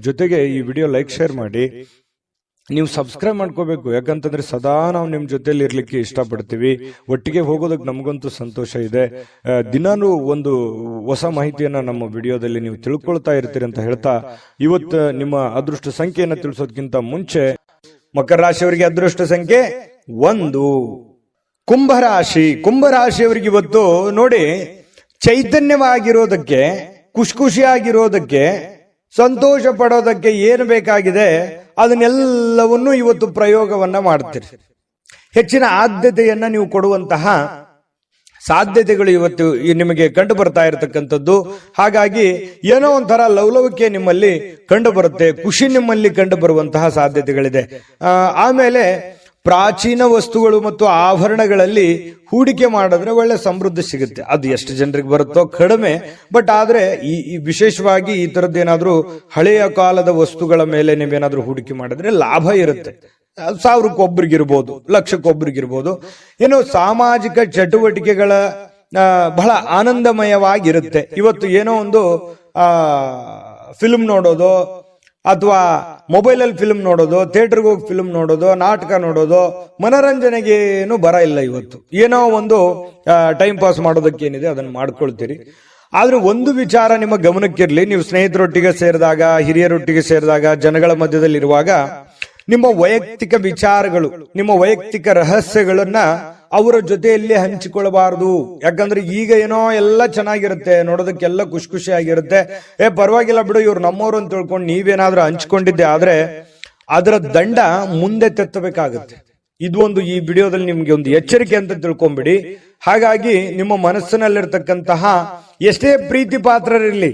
ಜೊತೆಗೆ ಈ ವಿಡಿಯೋ ಲೈಕ್ ಶೇರ್ ಮಾಡಿ. ನೀವು ಸಬ್ಸ್ಕ್ರೈಬ್ ಮಾಡ್ಕೋಬೇಕು, ಯಾಕಂತಂದ್ರೆ ಸದಾ ನಾವು ನಿಮ್ ಜೊತೆಲಿ ಇರ್ಲಿಕ್ಕೆ ಇಷ್ಟಪಡ್ತೀವಿ. ಒಟ್ಟಿಗೆ ಹೋಗೋದಕ್ಕೆ ನಮಗಂತೂ ಸಂತೋಷ ಇದೆ. ದಿನಾನು ಒಂದು ಹೊಸ ಮಾಹಿತಿಯನ್ನ ನಮ್ಮ ವಿಡಿಯೋದಲ್ಲಿ ನೀವು ತಿಳ್ಕೊಳ್ತಾ ಇರ್ತೀರಿ ಅಂತ ಹೇಳ್ತಾ, ಇವತ್ತು ನಿಮ್ಮ ಅದೃಷ್ಟ ಸಂಖ್ಯೆಯನ್ನ ತಿಳಿಸೋದಕ್ಕಿಂತ ಮುಂಚೆ ಮಕರ ರಾಶಿಯವರಿಗೆ ಅದೃಷ್ಟ ಸಂಖ್ಯೆ 1. ಕುಂಭರಾಶಿಯವರಿಗೆ ಇವತ್ತು ನೋಡಿ, ಚೈತನ್ಯವಾಗಿರೋದಕ್ಕೆ, ಖುಷಿಯಾಗಿರೋದಕ್ಕೆ, ಸಂತೋಷ ಪಡೋದಕ್ಕೆ ಏನು ಬೇಕಾಗಿದೆ ಅದನ್ನೆಲ್ಲವನ್ನೂ ಇವತ್ತು ಪ್ರಯೋಗವನ್ನ ಮಾಡ್ತೀರಿ. ಹೆಚ್ಚಿನ ಆದ್ಯತೆಯನ್ನ ನೀವು ಕೊಡುವಂತಹ ಸಾಧ್ಯತೆಗಳು ಇವತ್ತು ನಿಮಗೆ ಕಂಡು ಬರ್ತಾ ಇರತಕ್ಕಂಥದ್ದು. ಹಾಗಾಗಿ ಏನೋ ಒಂಥರ ಲವಲವಿಕೆ ನಿಮ್ಮಲ್ಲಿ ಕಂಡು ಬರುತ್ತೆ, ಖುಷಿ ನಿಮ್ಮಲ್ಲಿ ಕಂಡು ಬರುವಂತಹ ಸಾಧ್ಯತೆಗಳಿದೆ. ಆಮೇಲೆ ಪ್ರಾಚೀನ ವಸ್ತುಗಳು ಮತ್ತು ಆಭರಣಗಳಲ್ಲಿ ಹೂಡಿಕೆ ಮಾಡಿದ್ರೆ ಒಳ್ಳೆ ಸಮೃದ್ಧಿ ಸಿಗುತ್ತೆ. ಅದು ಎಷ್ಟು ಜನರಿಗೆ ಬರುತ್ತೋ ಕಡಿಮೆ, ಬಟ್ ಆದ್ರೆ ಈ ವಿಶೇಷವಾಗಿ ಈ ತರದ್ದೇನಾದ್ರೂ ಹಳೆಯ ಕಾಲದ ವಸ್ತುಗಳ ಮೇಲೆ ನೀವೇನಾದ್ರೂ ಹೂಡಿಕೆ ಮಾಡಿದ್ರೆ ಲಾಭ ಇರುತ್ತೆ. 1000ಕ್ಕೊಬ್ರಿಗಿರ್ಬೋದು, ಲಕ್ಷಕ್ಕೊಬ್ರಿಗಿರ್ಬೋದು. ಏನು ಸಾಮಾಜಿಕ ಚಟುವಟಿಕೆಗಳ ಬಹಳ ಆನಂದಮಯವಾಗಿರುತ್ತೆ. ಇವತ್ತು ಏನೋ ಒಂದು ಫಿಲ್ಮ್ ನೋಡೋದು, ಅಥವಾ ಮೊಬೈಲಲ್ಲಿ ಫಿಲ್ಮ್ ನೋಡೋದು, ಥಿಯೇಟರ್ಗೆ ಹೋಗಿ ಫಿಲ್ಮ್ ನೋಡೋದು, ನಾಟಕ ನೋಡೋದು, ಮನೋರಂಜನೆಗೇನು ಬರ ಇಲ್ಲ. ಇವತ್ತು ಏನೋ ಒಂದು ಟೈಮ್ ಪಾಸ್ ಮಾಡೋದಕ್ಕೆ ಏನಿದೆ ಅದನ್ನು ಮಾಡ್ಕೊಳ್ತೀರಿ. ಆದ್ರೆ ಒಂದು ವಿಚಾರ ನಿಮ್ಮ ಗಮನಕ್ಕಿರ್ಲಿ, ನೀವು ಸ್ನೇಹಿತರೊಟ್ಟಿಗೆ ಸೇರಿದಾಗ, ಹಿರಿಯರೊಟ್ಟಿಗೆ ಸೇರಿದಾಗ, ಜನಗಳ ಮಧ್ಯದಲ್ಲಿ ಇರುವಾಗ ನಿಮ್ಮ ವೈಯಕ್ತಿಕ ವಿಚಾರಗಳು, ನಿಮ್ಮ ವೈಯಕ್ತಿಕ ರಹಸ್ಯಗಳನ್ನ ಅವರ ಜೊತೆಯಲ್ಲಿ ಹಂಚಿಕೊಳ್ಳಬಾರದು. ಯಾಕಂದ್ರೆ ಈಗ ಏನೋ ಎಲ್ಲ ಚೆನ್ನಾಗಿರುತ್ತೆ, ನೋಡೋದಕ್ಕೆಲ್ಲ ಖುಷಿಯಾಗಿರುತ್ತೆ. ಪರವಾಗಿಲ್ಲ ಬಿಡು, ಇವ್ರು ನಮ್ಮವ್ರು ಅಂತ ತಿಳ್ಕೊಂಡು ನೀವೇನಾದ್ರೂ ಹಂಚ್ಕೊಂಡಿದ್ದೆ ಆದ್ರೆ ಅದರ ದಂಡ ಮುಂದೆ ತೆತ್ತಬೇಕಾಗುತ್ತೆ. ಇದು ಒಂದು ಈ ವಿಡಿಯೋದಲ್ಲಿ ನಿಮ್ಗೆ ಒಂದು ಎಚ್ಚರಿಕೆ ಅಂತ ತಿಳ್ಕೊಂಬಿಡಿ. ಹಾಗಾಗಿ ನಿಮ್ಮ ಮನಸ್ಸಿನಲ್ಲಿರ್ತಕ್ಕಂತಹ ಎಷ್ಟೇ ಪ್ರೀತಿ ಪಾತ್ರರಿರ್ಲಿ,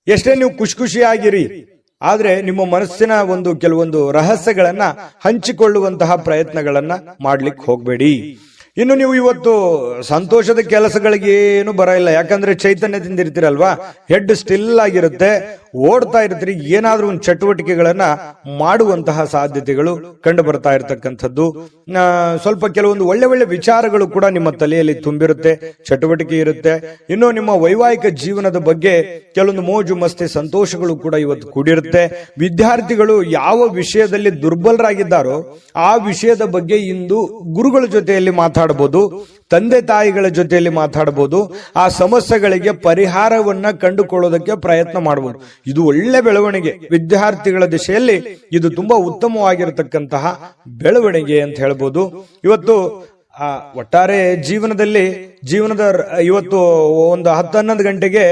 ಎಷ್ಟೇ ನೀವು ಖುಷಿಯಾಗಿರಿ, ಆದ್ರೆ ನಿಮ್ಮ ಮನಸ್ಸಿನ ಒಂದು ಕೆಲವೊಂದು ರಹಸ್ಯಗಳನ್ನ ಹಂಚಿಕೊಳ್ಳುವಂತಹ ಪ್ರಯತ್ನಗಳನ್ನ ಮಾಡ್ಲಿಕ್ಕೆ ಹೋಗ್ಬೇಡಿ. ಇನ್ನು ನೀವು ಇವತ್ತು ಸಂತೋಷದ ಕೆಲಸಗಳಿಗೆ ಏನು ಬರ ಇಲ್ಲ, ಯಾಕಂದ್ರೆ ಚೈತನ್ಯದಿಂದ ಇರ್ತೀರಲ್ವಾ, ಹೆಡ್ ಸ್ಟಿಲ್ ಆಗಿರುತ್ತೆ, ಓಡ್ತಾ ಇರ್ತೀರಿ, ಏನಾದ್ರೂ ಒಂದು ಚಟುವಟಿಕೆಗಳನ್ನ ಮಾಡುವಂತಹ ಸಾಧ್ಯತೆಗಳು ಕಂಡು ಬರ್ತಾ ಇರತಕ್ಕಂಥದ್ದು. ಸ್ವಲ್ಪ ಕೆಲವೊಂದು ಒಳ್ಳೆ ವಿಚಾರಗಳು ಕೂಡ ನಿಮ್ಮ ತಲೆಯಲ್ಲಿ ತುಂಬಿರುತ್ತೆ, ಚಟುವಟಿಕೆ ಇರುತ್ತೆ. ಇನ್ನು ನಿಮ್ಮ ವೈವಾಹಿಕ ಜೀವನದ ಬಗ್ಗೆ ಕೆಲವೊಂದು ಮೋಜು ಮಸ್ತಿ ಸಂತೋಷಗಳು ಕೂಡ ಇವತ್ತು ಕೂಡಿರುತ್ತೆ. ವಿದ್ಯಾರ್ಥಿಗಳು ಯಾವ ವಿಷಯದಲ್ಲಿ ದುರ್ಬಲರಾಗಿದ್ದಾರೋ ಆ ವಿಷಯದ ಬಗ್ಗೆ ಇಂದು ಗುರುಗಳ ಜೊತೆಯಲ್ಲಿ ಮಾತಾಡಬಹುದು, ತಂದೆ ತಾಯಿಗಳ ಜೊತೆಯಲ್ಲಿ ಮಾತಾಡಬಹುದು, ಆ ಸಮಸ್ಯೆಗಳಿಗೆ ಪರಿಹಾರವನ್ನ ಕಂಡುಕೊಳ್ಳೋದಕ್ಕೆ ಪ್ರಯತ್ನ ಮಾಡಬಹುದು. ಇದು ಒಳ್ಳೆ ಬೆಳವಣಿಗೆ. ವಿದ್ಯಾರ್ಥಿಗಳ ದಿಶೆಯಲ್ಲಿ ಇದು ತುಂಬಾ ಉತ್ತಮವಾಗಿರತಕ್ಕಂತಹ ಬೆಳವಣಿಗೆ ಅಂತ ಹೇಳ್ಬೋದು. ಇವತ್ತು ಒಟ್ಟಾರೆ ಜೀವನದ ಇವತ್ತು ಒಂದು 10-11 ಗಂಟೆಗೆ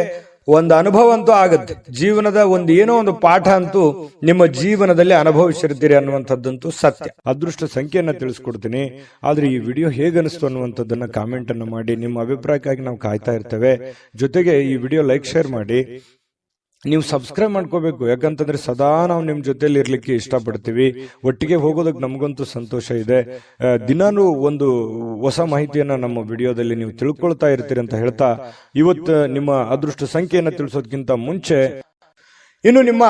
ಒಂದು ಅನುಭವ ಅಂತೂ ಆಗುತ್ತೆ. ಜೀವನದ ಒಂದು ಏನೋ ಒಂದು ಪಾಠ ಅಂತೂ ನಿಮ್ಮ ಜೀವನದಲ್ಲಿ ಅನುಭವಿಸಿರ್ತೀರಿ ಅನ್ನುವಂಥದ್ದಂತೂ ಸತ್ಯ. ಅದೃಷ್ಟ ಸಂಖ್ಯೆಯನ್ನ ತಿಳಿಸ್ಕೊಡ್ತೀನಿ. ಆದ್ರೆ ಈ ವಿಡಿಯೋ ಹೇಗನಿಸ್ತು ಅನ್ನುವಂಥದ್ದನ್ನ ಕಾಮೆಂಟ್ ಅನ್ನು ಮಾಡಿ. ನಿಮ್ಮ ಅಭಿಪ್ರಾಯಕ್ಕಾಗಿ ನಾವು ಕಾಯ್ತಾ ಇರ್ತೇವೆ. ಜೊತೆಗೆ ಈ ವಿಡಿಯೋ ಲೈಕ್ ಶೇರ್ ಮಾಡಿ. ನೀವು ಸಬ್ಸ್ಕ್ರೈಬ್ ಮಾಡ್ಕೋಬೇಕು. ಯಾಕಂತಂದ್ರೆ ಸದಾ ನಾವು ನಿಮ್ ಜೊತೆಲಿ ಇರ್ಲಿಕ್ಕೆ ಇಷ್ಟಪಡ್ತೀವಿ. ಒಟ್ಟಿಗೆ ಹೋಗೋದಕ್ಕೆ ನಮಗಂತೂ ಸಂತೋಷ ಇದೆ. ದಿನಾನು ಒಂದು ಹೊಸ ಮಾಹಿತಿಯನ್ನ ನಮ್ಮ ವಿಡಿಯೋದಲ್ಲಿ ನೀವು ತಿಳ್ಕೊಳ್ತಾ ಇರ್ತೀರಿ ಅಂತ ಹೇಳ್ತಾ, ಇವತ್ತು ನಿಮ್ಮ ಅದೃಷ್ಟ ಸಂಖ್ಯೆಯನ್ನ ತಿಳಿಸೋದಕ್ಕಿಂತ ಮುಂಚೆ ಇನ್ನು ನಿಮ್ಮ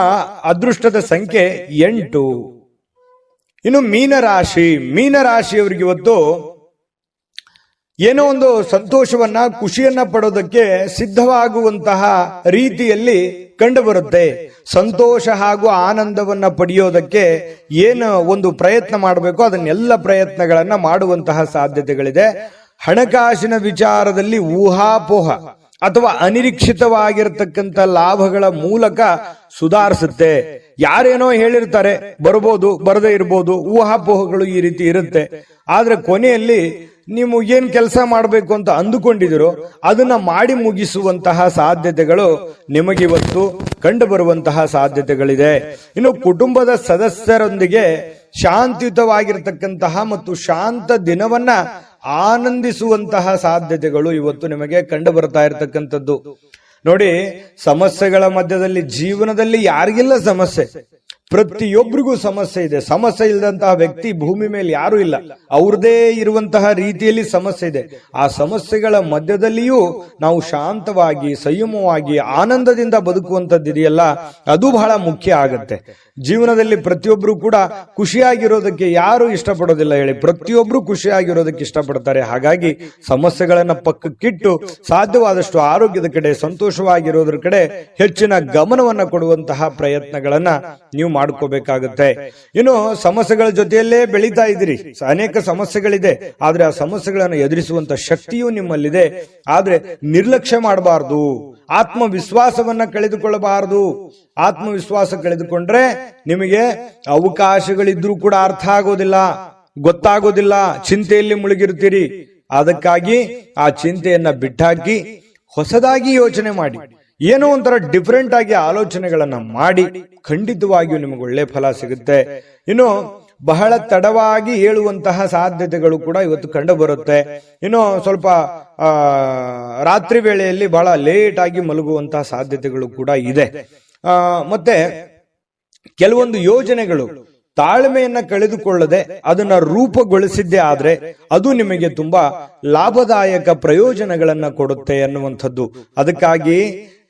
ಅದೃಷ್ಟದ ಸಂಖ್ಯೆ 8. ಇನ್ನು ಮೀನರಾಶಿಯವರಿಗೆ ಇವತ್ತು ಏನೋ ಒಂದು ಸಂತೋಷವನ್ನ, ಖುಷಿಯನ್ನ ಪಡೋದಕ್ಕೆ ಸಿದ್ಧವಾಗುವಂತಹ ರೀತಿಯಲ್ಲಿ ಕಂಡು ಬರುತ್ತೆ. ಸಂತೋಷ ಹಾಗೂ ಆನಂದವನ್ನ ಪಡೆಯೋದಕ್ಕೆ ಏನು ಒಂದು ಪ್ರಯತ್ನ ಮಾಡಬೇಕು, ಅದನ್ನೆಲ್ಲ ಪ್ರಯತ್ನಗಳನ್ನ ಮಾಡುವಂತಹ ಸಾಧ್ಯತೆಗಳಿದೆ. ಹಣಕಾಸಿನ ವಿಚಾರದಲ್ಲಿ ಊಹಾಪೋಹ ಅಥವಾ ಅನಿರೀಕ್ಷಿತವಾಗಿರತಕ್ಕಂಥ ಲಾಭಗಳ ಮೂಲಕ ಸುಧಾರಿಸುತ್ತೆ. ಯಾರೇನೋ ಹೇಳಿರ್ತಾರೆ, ಬರ್ಬೋದು ಬರದೇ ಇರ್ಬೋದು, ಊಹಾಪೋಹಗಳು ಈ ರೀತಿ ಇರುತ್ತೆ. ಆದ್ರೆ ಕೊನೆಯಲ್ಲಿ ನೀವು ಏನ್ ಕೆಲಸ ಮಾಡಬೇಕು ಅಂತ ಅಂದುಕೊಂಡಿದಿರೋ ಅದನ್ನ ಮಾಡಿ ಮುಗಿಸುವಂತಹ ಸಾಧ್ಯತೆಗಳು ನಿಮಗಿವತ್ತು ಕಂಡು ಬರುವಂತಹ ಸಾಧ್ಯತೆಗಳಿದೆ. ಇನ್ನು ಕುಟುಂಬದ ಸದಸ್ಯರೊಂದಿಗೆ ಶಾಂತಿಯುತವಾಗಿರತಕ್ಕಂತಹ ಮತ್ತು ಶಾಂತ ದಿನವನ್ನ ಆನಂದಿಸುವಂತಹ ಸಾಧ್ಯತೆಗಳು ಇವತ್ತು ನಿಮಗೆ ಕಂಡು ಬರ್ತಾ ಇರತಕ್ಕಂಥದ್ದು. ನೋಡಿ, ಸಮಸ್ಯೆಗಳ ಮಧ್ಯದಲ್ಲಿ ಜೀವನದಲ್ಲಿ ಯಾರಿಗಿಲ್ಲ ಸಮಸ್ಯೆ? ಪ್ರತಿಯೊಬ್ಬರಿಗೂ ಸಮಸ್ಯೆ ಇದೆ. ಸಮಸ್ಯೆ ಇಲ್ಲದಂತಹ ವ್ಯಕ್ತಿ ಭೂಮಿ ಮೇಲೆ ಯಾರು ಇಲ್ಲ. ಅವ್ರದೇ ಇರುವಂತಹ ರೀತಿಯಲ್ಲಿ ಸಮಸ್ಯೆ ಇದೆ. ಆ ಸಮಸ್ಯೆಗಳ ಮಧ್ಯದಲ್ಲಿಯೂ ನಾವು ಶಾಂತವಾಗಿ, ಸಂಯಮವಾಗಿ, ಆನಂದದಿಂದ ಬದುಕುವಂತದ್ದಿದೆಯಲ್ಲ, ಅದು ಬಹಳ ಮುಖ್ಯ ಆಗತ್ತೆ. ಜೀವನದಲ್ಲಿ ಪ್ರತಿಯೊಬ್ರು ಕೂಡ ಖುಷಿಯಾಗಿರೋದಕ್ಕೆ ಯಾರು ಇಷ್ಟಪಡೋದಿಲ್ಲ ಹೇಳಿ? ಪ್ರತಿಯೊಬ್ರು ಖುಷಿಯಾಗಿರೋದಕ್ಕೆ ಇಷ್ಟಪಡ್ತಾರೆ. ಹಾಗಾಗಿ ಸಮಸ್ಯೆಗಳನ್ನ ಪಕ್ಕಕ್ಕಿಟ್ಟು ಸಾಧ್ಯವಾದಷ್ಟು ಆರೋಗ್ಯದ ಕಡೆ, ಸಂತೋಷವಾಗಿರೋದ್ರ ಕಡೆ ಹೆಚ್ಚಿನ ಗಮನವನ್ನ ಕೊಡುವಂತಹ ಪ್ರಯತ್ನಗಳನ್ನ ನೀವು ಮಾಡ್ಕೋಬೇಕಾಗುತ್ತೆ. ಇನ್ನು ಸಮಸ್ಯೆಗಳ ಜೊತೆಯಲ್ಲೇ ಬೆಳೀತಾ ಇದ್ದೀರಿ. ಅನೇಕ ಸಮಸ್ಯೆಗಳಿದೆ, ಆದ್ರೆ ಆ ಸಮಸ್ಯೆಗಳನ್ನು ಎದುರಿಸುವಂತ ಶಕ್ತಿಯೂ ನಿಮ್ಮಲ್ಲಿದೆ. ಆದ್ರೆ ನಿರ್ಲಕ್ಷ್ಯ ಮಾಡಬಾರ್ದು, ಆತ್ಮವಿಶ್ವಾಸವನ್ನ ಕಳೆದುಕೊಳ್ಳಬಾರದು. ಆತ್ಮವಿಶ್ವಾಸ ಕಳೆದುಕೊಂಡ್ರೆ ನಿಮಗೆ ಅವಕಾಶಗಳಿದ್ರೂ ಕೂಡ ಅರ್ಥ ಆಗೋದಿಲ್ಲ, ಗೊತ್ತಾಗೋದಿಲ್ಲ, ಚಿಂತೆಯಲ್ಲಿ ಮುಳುಗಿರ್ತೀರಿ. ಅದಕ್ಕಾಗಿ ಆ ಚಿಂತೆಯನ್ನ ಬಿಟ್ಟಾಕಿ ಹೊಸದಾಗಿ ಯೋಚನೆ ಮಾಡಿ, ಏನೋ ಒಂಥರ ಡಿಫರೆಂಟ್ ಆಗಿ ಆಲೋಚನೆಗಳನ್ನ ಮಾಡಿ ಖಂಡಿತವಾಗಿಯೂ ನಿಮಗೆ ಒಳ್ಳೆ ಫಲ ಸಿಗುತ್ತೆ. ಇನ್ನು ಬಹಳ ತಡವಾಗಿ ಹೇಳುವಂತಹ ಸಾಧ್ಯತೆಗಳು ಕೂಡ ಇವತ್ತು ಕಂಡು ಬರುತ್ತೆ. ಇನ್ನು ಸ್ವಲ್ಪ ರಾತ್ರಿ ವೇಳೆಯಲ್ಲಿ ಬಹಳ ಲೇಟ್ ಆಗಿ ಮಲಗುವಂತಹ ಸಾಧ್ಯತೆಗಳು ಕೂಡ ಇದೆ. ಮತ್ತೆ ಕೆಲವೊಂದು ಯೋಜನೆಗಳು ತಾಳ್ಮೆಯನ್ನ ಕಳೆದುಕೊಳ್ಳದೆ ಅದನ್ನ ರೂಪುಗೊಳಿಸಿದ್ದೇ ಆದ್ರೆ ಅದು ನಿಮಗೆ ತುಂಬಾ ಲಾಭದಾಯಕ ಪ್ರಯೋಜನಗಳನ್ನ ಕೊಡುತ್ತೆ ಅನ್ನುವಂಥದ್ದು. ಅದಕ್ಕಾಗಿ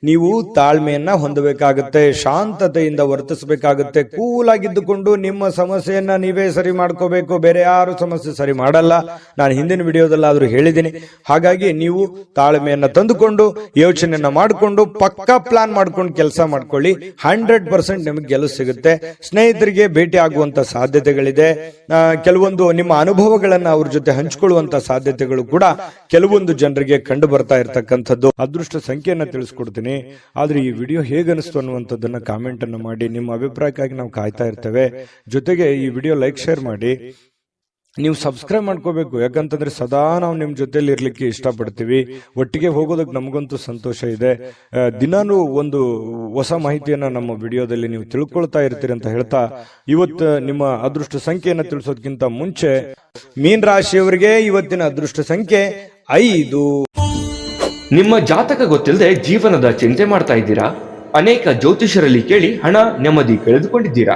ನೀವು ತಾಳ್ಮೆಯನ್ನ ಹೊಂದಬೇಕಾಗುತ್ತೆ, ಶಾಂತತೆಯಿಂದ ವರ್ತಿಸಬೇಕಾಗುತ್ತೆ. ಕೂಲ್ ಆಗಿದ್ದುಕೊಂಡು ನಿಮ್ಮ ಸಮಸ್ಯೆಯನ್ನ ನೀವೇ ಸರಿ ಮಾಡ್ಕೋಬೇಕು, ಬೇರೆ ಯಾರು ಸಮಸ್ಯೆ ಸರಿ ಮಾಡಲ್ಲ. ನಾನು ಹಿಂದಿನ ವಿಡಿಯೋದಲ್ಲಾದ್ರೂ ಹೇಳಿದ್ದೀನಿ. ಹಾಗಾಗಿ ನೀವು ತಾಳ್ಮೆಯನ್ನ ತಂದುಕೊಂಡು ಯೋಚನೆಯನ್ನ ಮಾಡಿಕೊಂಡು ಪಕ್ಕಾ ಪ್ಲಾನ್ ಮಾಡ್ಕೊಂಡು ಕೆಲಸ ಮಾಡ್ಕೊಳ್ಳಿ. 100% ನಿಮಗೆ ಗೆಲುವು ಸಿಗುತ್ತೆ. ಸ್ನೇಹಿತರಿಗೆ ಭೇಟಿ ಆಗುವಂತ ಸಾಧ್ಯತೆಗಳಿದೆ. ಕೆಲವೊಂದು ನಿಮ್ಮ ಅನುಭವಗಳನ್ನ ಅವ್ರ ಜೊತೆ ಹಂಚಿಕೊಳ್ಳುವಂತ ಸಾಧ್ಯತೆಗಳು ಕೂಡ ಕೆಲವೊಂದು ಜನರಿಗೆ ಕಂಡು ಬರ್ತಾ ಇರತಕ್ಕಂಥದ್ದು. ಅದೃಷ್ಟ ಸಂಖ್ಯೆಯನ್ನ ತಿಳಿಸ್ಕೊಡ್ತೀನಿ. ಆದ್ರೆ ಈ ವಿಡಿಯೋ ಹೇಗನಿಸ್ತು ಅನ್ನುವಂಥದ್ದನ್ನ ಕಾಮೆಂಟ್ ಅನ್ನು ಮಾಡಿ. ನಿಮ್ಮ ಅಭಿಪ್ರಾಯಕ್ಕಾಗಿ ನಾವು ಕಾಯ್ತಾ ಇರ್ತೇವೆ. ಜೊತೆಗೆ ಈ ವಿಡಿಯೋ ಲೈಕ್, ಶೇರ್ ಮಾಡಿ. ನೀವು ಸಬ್ಸ್ಕ್ರೈಬ್ ಮಾಡ್ಕೋಬೇಕು. ಯಾಕಂತಂದ್ರೆ ಸದಾ ನಾವು ನಿಮ್ ಜೊತೆಲಿ ಇರ್ಲಿಕ್ಕೆ ಇಷ್ಟಪಡ್ತೀವಿ. ಒಟ್ಟಿಗೆ ಹೋಗೋದಕ್ಕೆ ನಮಗಂತೂ ಸಂತೋಷ ಇದೆ. ದಿನಾನು ಒಂದು ಹೊಸ ಮಾಹಿತಿಯನ್ನ ನಮ್ಮ ವಿಡಿಯೋದಲ್ಲಿ ನೀವು ತಿಳ್ಕೊಳ್ತಾ ಇರ್ತೀರಿ ಅಂತ ಹೇಳ್ತಾ, ಇವತ್ತು ನಿಮ್ಮ ಅದೃಷ್ಟ ಸಂಖ್ಯೆಯನ್ನ ತಿಳಿಸೋದಕ್ಕಿಂತ ಮುಂಚೆ ಮೀನ ರಾಶಿಯವರಿಗೆ ಇವತ್ತಿನ ಅದೃಷ್ಟ ಸಂಖ್ಯೆ 5. ನಿಮ್ಮ ಜಾತಕ ಗೊತ್ತಿಲ್ಲದೆ ಜೀವನದ ಚಿಂತೆ ಮಾಡ್ತಾ ಇದ್ದೀರಾ? ಅನೇಕ ಜ್ಯೋತಿಷರಲ್ಲಿ ಕೇಳಿ ಹಣ, ನೆಮ್ಮದಿ ಕಳೆದುಕೊಂಡಿದ್ದೀರಾ?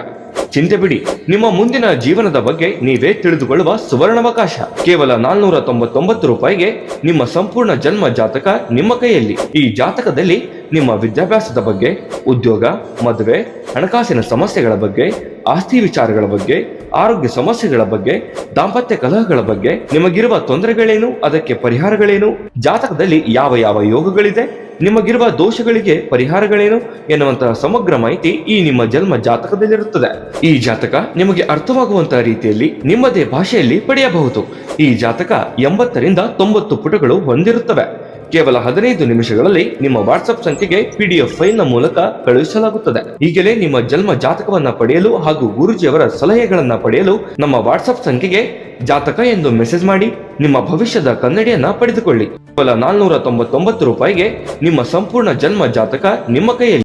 ಚಿಂತೆ ಬಿಡಿ, ನಿಮ್ಮ ಮುಂದಿನ ಜೀವನದ ಬಗ್ಗೆ ನೀವೇ ತಿಳಿದುಕೊಳ್ಳುವ ಸುವರ್ಣಾವಕಾಶ. ಕೇವಲ 499 ರೂಪಾಯಿಗೆ ನಿಮ್ಮ ಸಂಪೂರ್ಣ ಜನ್ಮ ಜಾತಕ ನಿಮ್ಮ ಕೈಯಲ್ಲಿ. ಈ ಜಾತಕದಲ್ಲಿ ನಿಮ್ಮ ವಿದ್ಯಾಭ್ಯಾಸದ ಬಗ್ಗೆ, ಉದ್ಯೋಗ, ಮದುವೆ, ಹಣಕಾಸಿನ ಸಮಸ್ಯೆಗಳ ಬಗ್ಗೆ, ಆಸ್ತಿ ವಿಚಾರಗಳ ಬಗ್ಗೆ, ಆರೋಗ್ಯ ಸಮಸ್ಯೆಗಳ ಬಗ್ಗೆ, ದಾಂಪತ್ಯ ಕಲಹಗಳ ಬಗ್ಗೆ, ನಿಮಗಿರುವ ತೊಂದರೆಗಳೇನು, ಅದಕ್ಕೆ ಪರಿಹಾರಗಳೇನು, ಜಾತಕದಲ್ಲಿ ಯಾವ ಯಾವ ಯೋಗಗಳಿದೆ, ನಿಮಗಿರುವ ದೋಷಗಳಿಗೆ ಪರಿಹಾರಗಳೇನು ಎನ್ನುವಂತಹ ಸಮಗ್ರ ಮಾಹಿತಿ ಈ ನಿಮ್ಮ ಜನ್ಮ ಜಾತಕದಲ್ಲಿರುತ್ತದೆ. ಈ ಜಾತಕ ನಿಮಗೆ ಅರ್ಥವಾಗುವಂತಹ ರೀತಿಯಲ್ಲಿ ನಿಮ್ಮದೇ ಭಾಷೆಯಲ್ಲಿ ಪಡೆಯಬಹುದು. ಈ ಜಾತಕ 80ರಿಂದ 90 ಪುಟಗಳು ಹೊಂದಿರುತ್ತವೆ. ಕೇವಲ 15 ನಿಮಿಷಗಳಲ್ಲಿ ನಿಮ್ಮ ವಾಟ್ಸ್ಆಪ್ ಸಂಖ್ಯೆಗೆ PDF ಫೈಲ್ ನ ಮೂಲಕ ಕಳುಹಿಸಲಾಗುತ್ತದೆ. ಈಗಲೇ ನಿಮ್ಮ ಜನ್ಮ ಜಾತಕವನ್ನ ಪಡೆಯಲು ಹಾಗೂ ಗುರುಜಿಯವರ ಸಲಹೆಗಳನ್ನ ಪಡೆಯಲು ನಮ್ಮ ವಾಟ್ಸ್ಆಪ್ ಸಂಖ್ಯೆಗೆ ಜಾತಕ ಎಂದು ಮೆಸೇಜ್ ಮಾಡಿ ನಿಮ್ಮ ಭವಿಷ್ಯದ ಕನ್ನಡಿಯನ್ನ ಪಡೆದುಕೊಳ್ಳಿ. ಕೇವಲ 499 ರೂಪಾಯಿಗೆ ನಿಮ್ಮ ಸಂಪೂರ್ಣ ಜನ್ಮ ಜಾತಕ ನಿಮ್ಮ ಕೈಯಲ್ಲಿ.